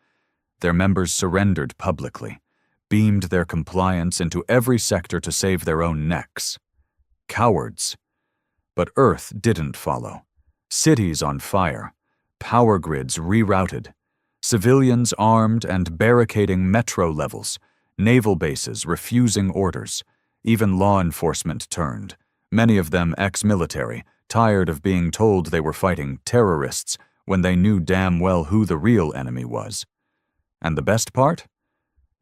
Their members surrendered publicly, beamed their compliance into every sector to save their own necks. Cowards. But Earth didn't follow. Cities on fire, power grids rerouted, civilians armed and barricading metro levels, naval bases refusing orders, even law enforcement turned, many of them ex-military, tired of being told they were fighting terrorists when they knew damn well who the real enemy was. And the best part?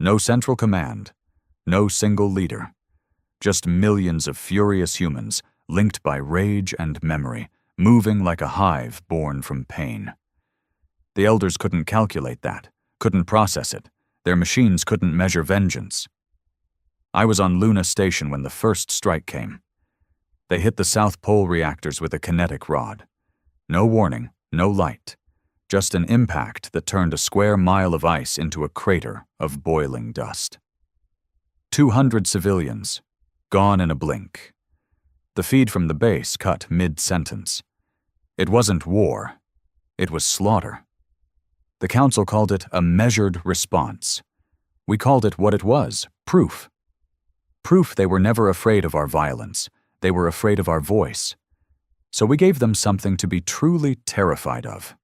No central command, no single leader, just millions of furious humans linked by rage and memory, moving like a hive born from pain. The Elders couldn't calculate that, couldn't process it. Their machines couldn't measure vengeance. I was on Luna Station when the first strike came. They hit the South Pole reactors with a kinetic rod. No warning, no light. Just an impact that turned a square mile of ice into a crater of boiling dust. 200 civilians, gone in a blink. The feed from the base cut mid-sentence. It wasn't war. It was slaughter. The Council called it a measured response. We called it what it was, proof, Proof they were never afraid of our violence. They were afraid of our voice. So we gave them something to be truly terrified of.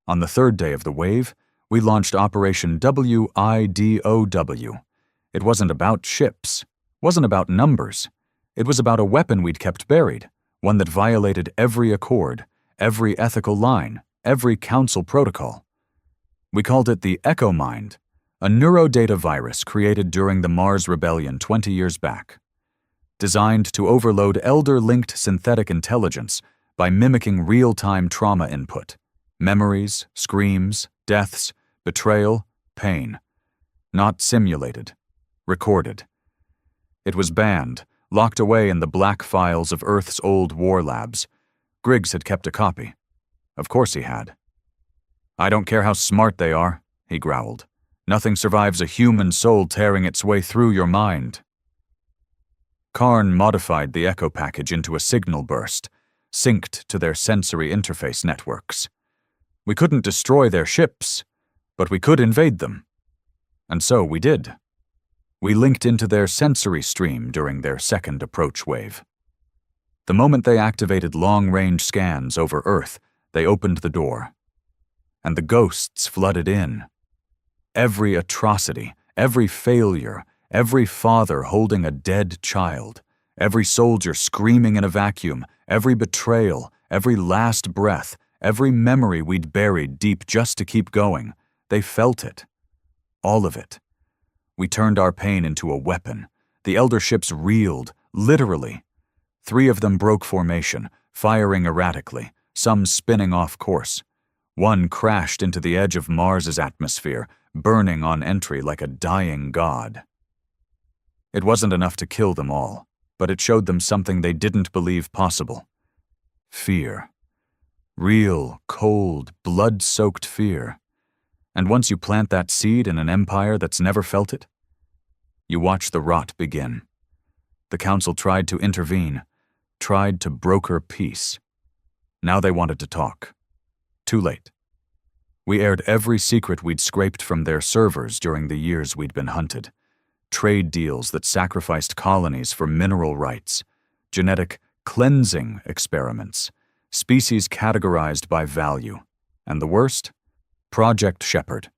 On the third day of the wave, we launched Operation WIDOW. It wasn't about ships, wasn't about numbers. It was about a weapon we'd kept buried, one that violated every accord, every ethical line, every council protocol. We called it the Echo Mind, a neurodata virus created during the Mars Rebellion 20 years back. Designed to overload elder-linked synthetic intelligence by mimicking real-time trauma input, memories, screams, deaths, betrayal, pain. Not simulated, recorded. It was banned, locked away in the black files of Earth's old war labs. Griggs had kept a copy. Of course he had. "I don't care how smart they are," he growled. "Nothing survives a human soul tearing its way through your mind." Karn modified the Echo package into a signal burst, synced to their sensory interface networks. We couldn't destroy their ships, but we could invade them. And so we did. We linked into their sensory stream during their second approach wave. The moment they activated long-range scans over Earth, they opened the door. And the ghosts flooded in. Every atrocity, every failure, every father holding a dead child, every soldier screaming in a vacuum, every betrayal, every last breath, every memory we'd buried deep just to keep going, they felt it. All of it. We turned our pain into a weapon. The elder ships reeled, literally. 3 of them broke formation, firing erratically, some spinning off course. One crashed into the edge of Mars's atmosphere, burning on entry like a dying god. It wasn't enough to kill them all, but it showed them something they didn't believe possible. Fear. Real, cold, blood-soaked fear. And once you plant that seed in an empire that's never felt it, you watch the rot begin. The Council tried to intervene, tried to broker peace. Now they wanted to talk. Too late. We aired every secret we'd scraped from their servers during the years we'd been hunted. Trade deals that sacrificed colonies for mineral rights, genetic cleansing experiments, species categorized by value, and the worst? Project Shepherd,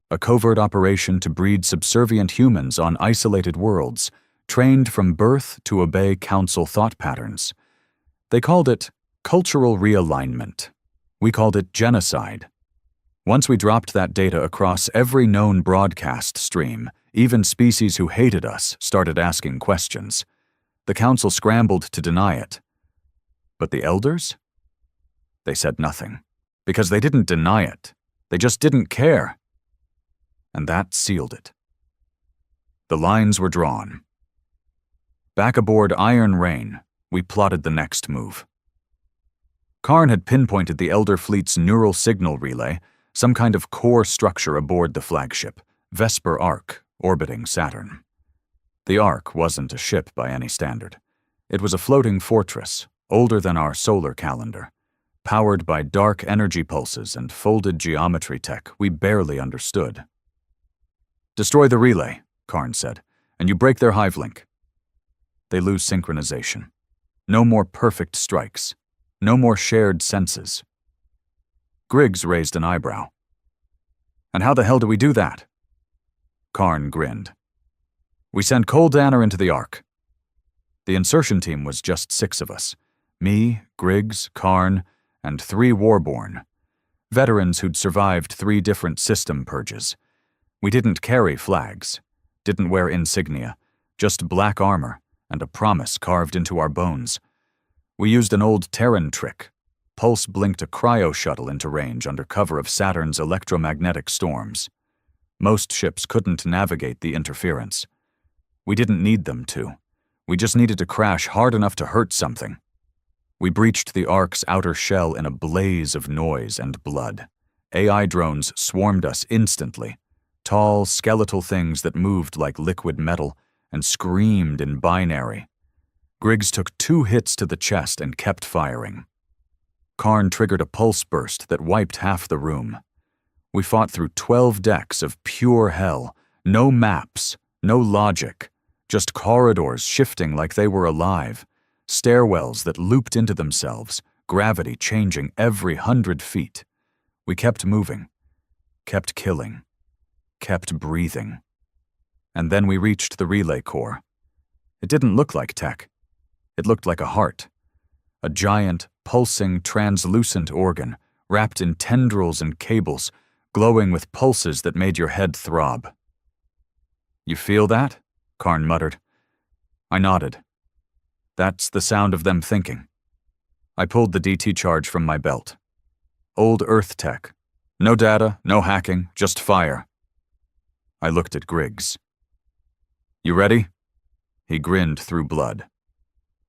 a covert operation to breed subservient humans on isolated worlds, trained from birth to obey Council thought patterns. They called it cultural realignment. We called it genocide. Once we dropped that data across every known broadcast stream, even species who hated us started asking questions. The Council scrambled to deny it. But the Elders? They said nothing, because they didn't deny it. They just didn't care. And that sealed it. The lines were drawn. Back aboard Iron Rain, we plotted the next move. Karn had pinpointed the Elder Fleet's neural signal relay, some kind of core structure aboard the flagship, Vesper Ark, orbiting Saturn. The Ark wasn't a ship by any standard. It was a floating fortress, older than our solar calendar, powered by dark energy pulses and folded geometry tech we barely understood. "Destroy the relay," Karn said, "and you break their hive link." They lose synchronization. No more perfect strikes. No more shared senses. Griggs raised an eyebrow. "And how the hell do we do that?" Karn grinned. "We send Cole Danner into the Ark." The insertion team was just 6 of us. Me, Griggs, Karn, and 3 Warborn. Veterans who'd survived 3 different system purges. We didn't carry flags, didn't wear insignia, just black armor and a promise carved into our bones. We used an old Terran trick. Pulse blinked a cryo shuttle into range under cover of Saturn's electromagnetic storms. Most ships couldn't navigate the interference. We didn't need them to. We just needed to crash hard enough to hurt something. We breached the Ark's outer shell in a blaze of noise and blood. AI drones swarmed us instantly. Tall, skeletal things that moved like liquid metal and screamed in binary. Griggs took 2 hits to the chest and kept firing. Karn triggered a pulse burst that wiped half the room. We fought through 12 decks of pure hell, no maps, no logic, just corridors shifting like they were alive, stairwells that looped into themselves, gravity changing every 100 feet. We kept moving, kept killing, kept breathing. And then we reached the relay core. It didn't look like tech. It looked like a heart, a giant, pulsing, translucent organ, wrapped in tendrils and cables, glowing with pulses that made your head throb. "You feel that?" Karn muttered. I nodded. "That's the sound of them thinking." I pulled the DT charge from my belt. Old Earth tech. No data, no hacking, just fire. I looked at Griggs. "You ready?" He grinned through blood.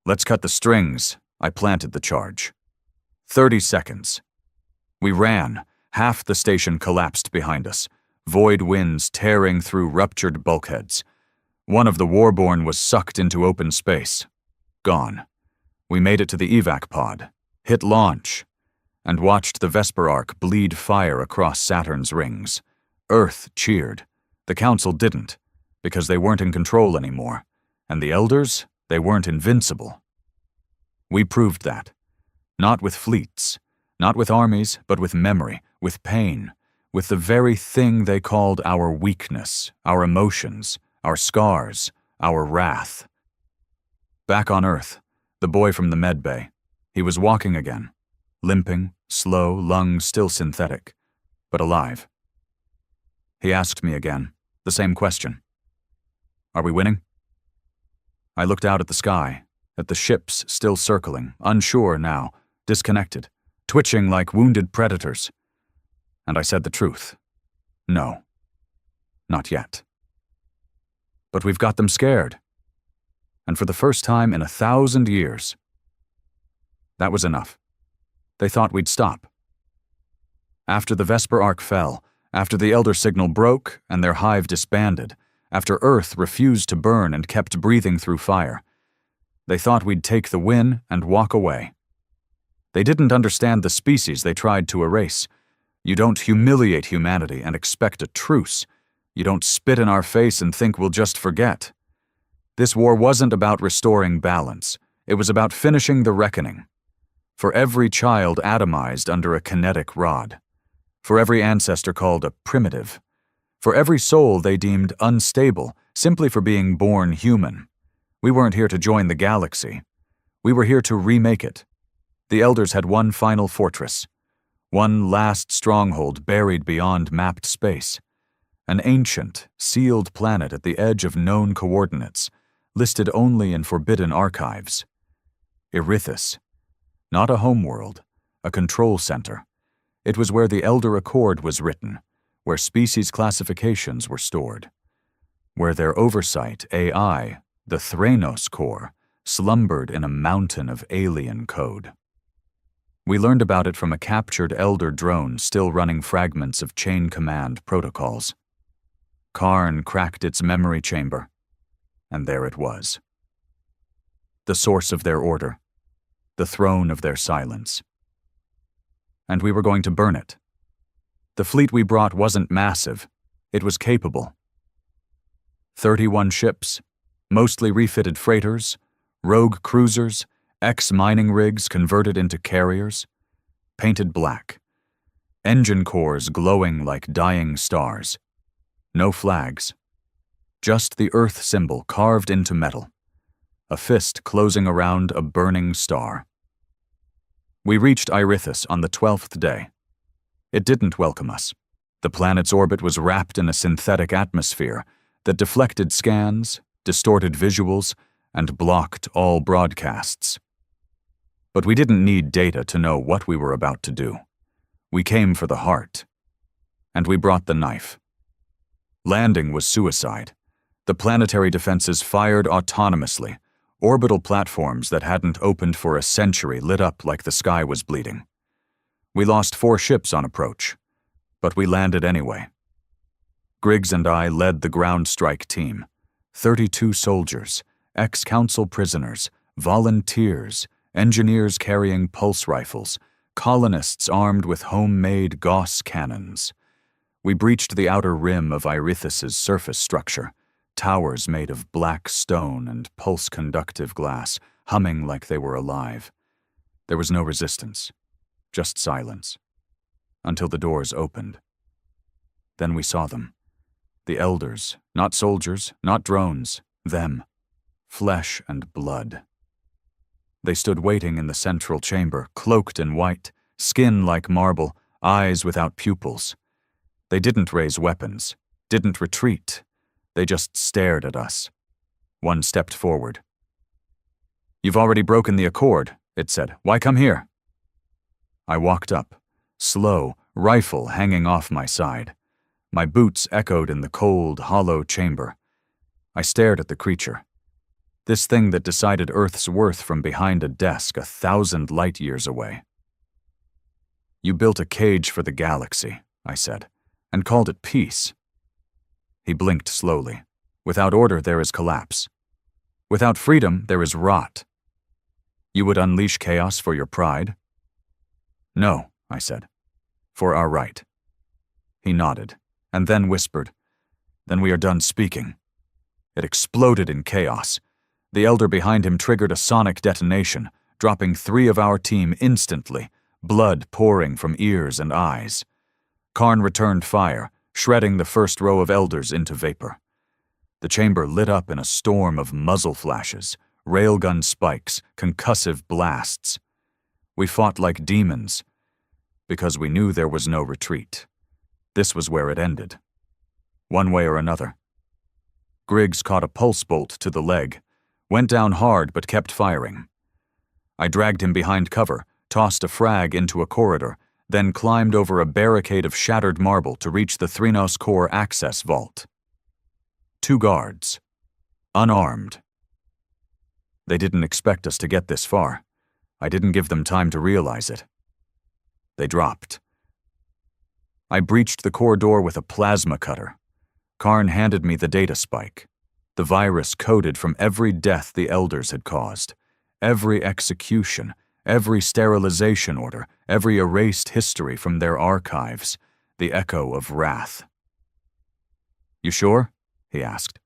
"Let's cut the strings." I planted the charge. 30 seconds. We ran. Half the station collapsed behind us, void winds tearing through ruptured bulkheads. One of the Warborn was sucked into open space. Gone. We made it to the evac pod, hit launch, and watched the Vesper Arc bleed fire across Saturn's rings. Earth cheered. The Council didn't, because they weren't in control anymore. And the Elders, they weren't invincible. We proved that. Not with fleets, not with armies, but with memory, with pain, with the very thing they called our weakness, our emotions, our scars, our wrath. Back on Earth, the boy from the med bay, he was walking again, limping, slow, lungs still synthetic, but alive. He asked me again, the same question. "Are we winning?" I looked out at the sky, at the ships still circling, unsure now, disconnected, twitching like wounded predators. And I said the truth. No. Not yet. But we've got them scared. And for the first time in 1,000 years. That was enough. They thought we'd stop. After the Vesper Arc fell, after the Elder signal broke and their hive disbanded, after Earth refused to burn and kept breathing through fire, they thought we'd take the win and walk away. They didn't understand the species they tried to erase. You don't humiliate humanity and expect a truce. You don't spit in our face and think we'll just forget. This war wasn't about restoring balance. It was about finishing the reckoning. For every child atomized under a kinetic rod. For every ancestor called a primitive. For every soul they deemed unstable simply for being born human. We weren't here to join the galaxy. We were here to remake it. The Elders had one final fortress. One last stronghold buried beyond mapped space. An ancient, sealed planet at the edge of known coordinates, listed only in forbidden archives. Erithus. Not a homeworld, a control center. It was where the Elder Accord was written, where species classifications were stored, where their oversight, AI, the Thranos core, slumbered in a mountain of alien code. We learned about it from a captured Elder drone still running fragments of chain command protocols. Karn cracked its memory chamber, and there it was. The source of their order, the throne of their silence. And we were going to burn it. The fleet we brought wasn't massive, it was capable. 31 ships, mostly refitted freighters, rogue cruisers, ex-mining rigs converted into carriers, painted black, engine cores glowing like dying stars. No flags, just the Earth symbol carved into metal, a fist closing around a burning star. We reached Erithus on the 12th day. It didn't welcome us. The planet's orbit was wrapped in a synthetic atmosphere that deflected scans, distorted visuals, and blocked all broadcasts. But we didn't need data to know what we were about to do. We came for the heart. And we brought the knife. Landing was suicide. The planetary defenses fired autonomously. Orbital platforms that hadn't opened for a century lit up like the sky was bleeding. We lost 4 ships on approach, but we landed anyway. Griggs and I led the ground strike team. 32 soldiers, ex-council prisoners, volunteers, engineers carrying pulse rifles, colonists armed with homemade Gauss cannons. We breached the outer rim of Erithus's surface structure, towers made of black stone and pulse-conductive glass, humming like they were alive. There was no resistance, just silence, until the doors opened. Then we saw them. The elders, not soldiers, not drones, them, flesh and blood. They stood waiting in the central chamber, cloaked in white, skin like marble, eyes without pupils. They didn't raise weapons, didn't retreat. They just stared at us. One stepped forward. "You've already broken the accord," it said. "Why come here?" I walked up, slow, rifle hanging off my side. My boots echoed in the cold, hollow chamber. I stared at the creature. This thing that decided Earth's worth from behind a desk 1,000 light-years away. "You built a cage for the galaxy," I said, "and called it peace." He blinked slowly. "Without order, there is collapse. Without freedom, there is rot. You would unleash chaos for your pride?" "No," I said, "for our right." He nodded, and then whispered, "Then we are done speaking." It exploded in chaos. The elder behind him triggered a sonic detonation, dropping 3 of our team instantly, blood pouring from ears and eyes. Karn returned fire, shredding the first row of elders into vapor. The chamber lit up in a storm of muzzle flashes, railgun spikes, concussive blasts. We fought like demons, because we knew there was no retreat. This was where it ended. One way or another. Griggs caught a pulse bolt to the leg, went down hard but kept firing. I dragged him behind cover, tossed a frag into a corridor, then climbed over a barricade of shattered marble to reach the Threnos core access vault. 2 guards, unarmed. They didn't expect us to get this far. I didn't give them time to realize it. They dropped. I breached the core door with a plasma cutter. Karn handed me the data spike. The virus coded from every death the elders had caused, every execution, every sterilization order, every erased history from their archives, the echo of wrath. "You sure?" he asked.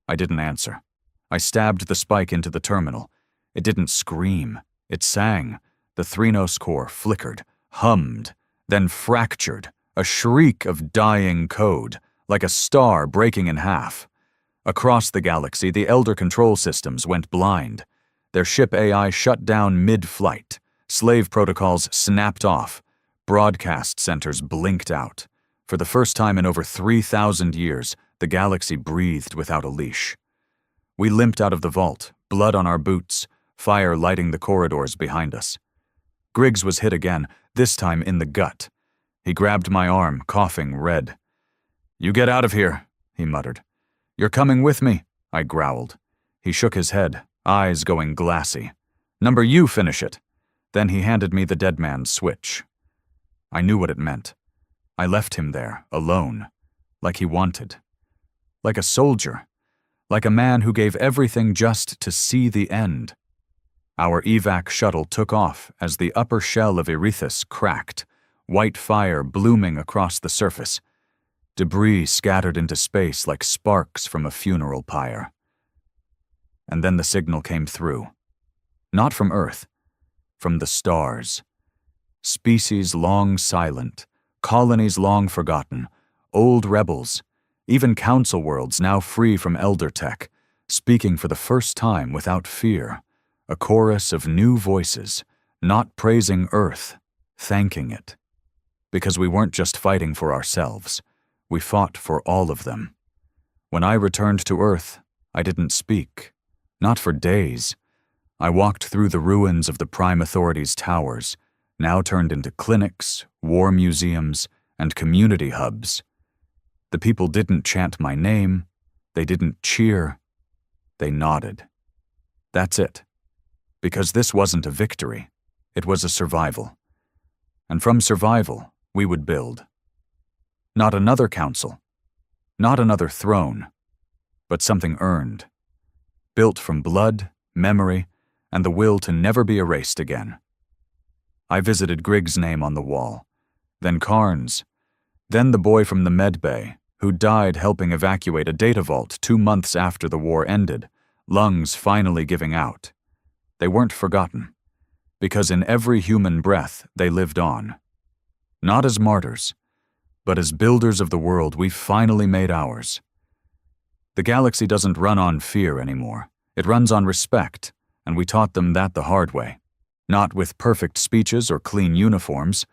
I didn't answer. I stabbed the spike into the terminal. It didn't scream. It sang. The Threnos core flickered, hummed, then fractured, a shriek of dying code, like a star breaking in half. Across the galaxy, the Elder control systems went blind. Their ship AI shut down mid-flight. Slave protocols snapped off. Broadcast centers blinked out. For the first time in over 3,000 years, the galaxy breathed without a leash. We limped out of the vault, blood on our boots, fire lighting the corridors behind us. Griggs was hit again, this time in the gut. He grabbed my arm, coughing red. "You get out of here," he muttered. "You're coming with me," I growled. He shook his head, eyes going glassy. "Number you finish it." Then he handed me the dead man's switch. I knew what it meant. I left him there, alone, like he wanted. Like a soldier, like a man who gave everything just to see the end. Our evac shuttle took off as the upper shell of Erethus cracked, white fire blooming across the surface. Debris scattered into space like sparks from a funeral pyre. And then the signal came through. Not from Earth, from the stars. Species long silent, colonies long forgotten, old rebels, even council worlds now free from elder tech, speaking for the first time without fear, a chorus of new voices, not praising Earth, thanking it. Because we weren't just fighting for ourselves. We fought for all of them. When I returned to Earth, I didn't speak. Not for days. I walked through the ruins of the Prime Authority's towers, now turned into clinics, war museums, and community hubs. The people didn't chant my name. They didn't cheer. They nodded. That's it. Because this wasn't a victory. It was a survival. And from survival, we would build. Not another council, not another throne, but something earned, built from blood, memory, and the will to never be erased again. I visited Griggs' name on the wall, then Karn's, then the boy from the med bay, who died helping evacuate a data vault 2 months after the war ended, lungs finally giving out. They weren't forgotten, because in every human breath they lived on. Not as martyrs, but as builders of the world we finally made ours. The galaxy doesn't run on fear anymore. It runs on respect, and we taught them that the hard way. Not with perfect speeches or clean uniforms,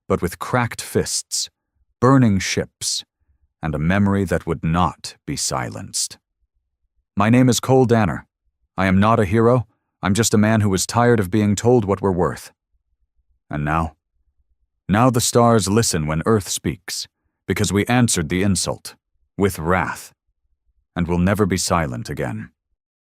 but with cracked fists, burning ships, and a memory that would not be silenced. My name is Cole Danner. I am not a hero. I'm just a man who is tired of being told what we're worth. And now? Now the stars listen when Earth speaks, because we answered the insult, with wrath, and will never be silent again.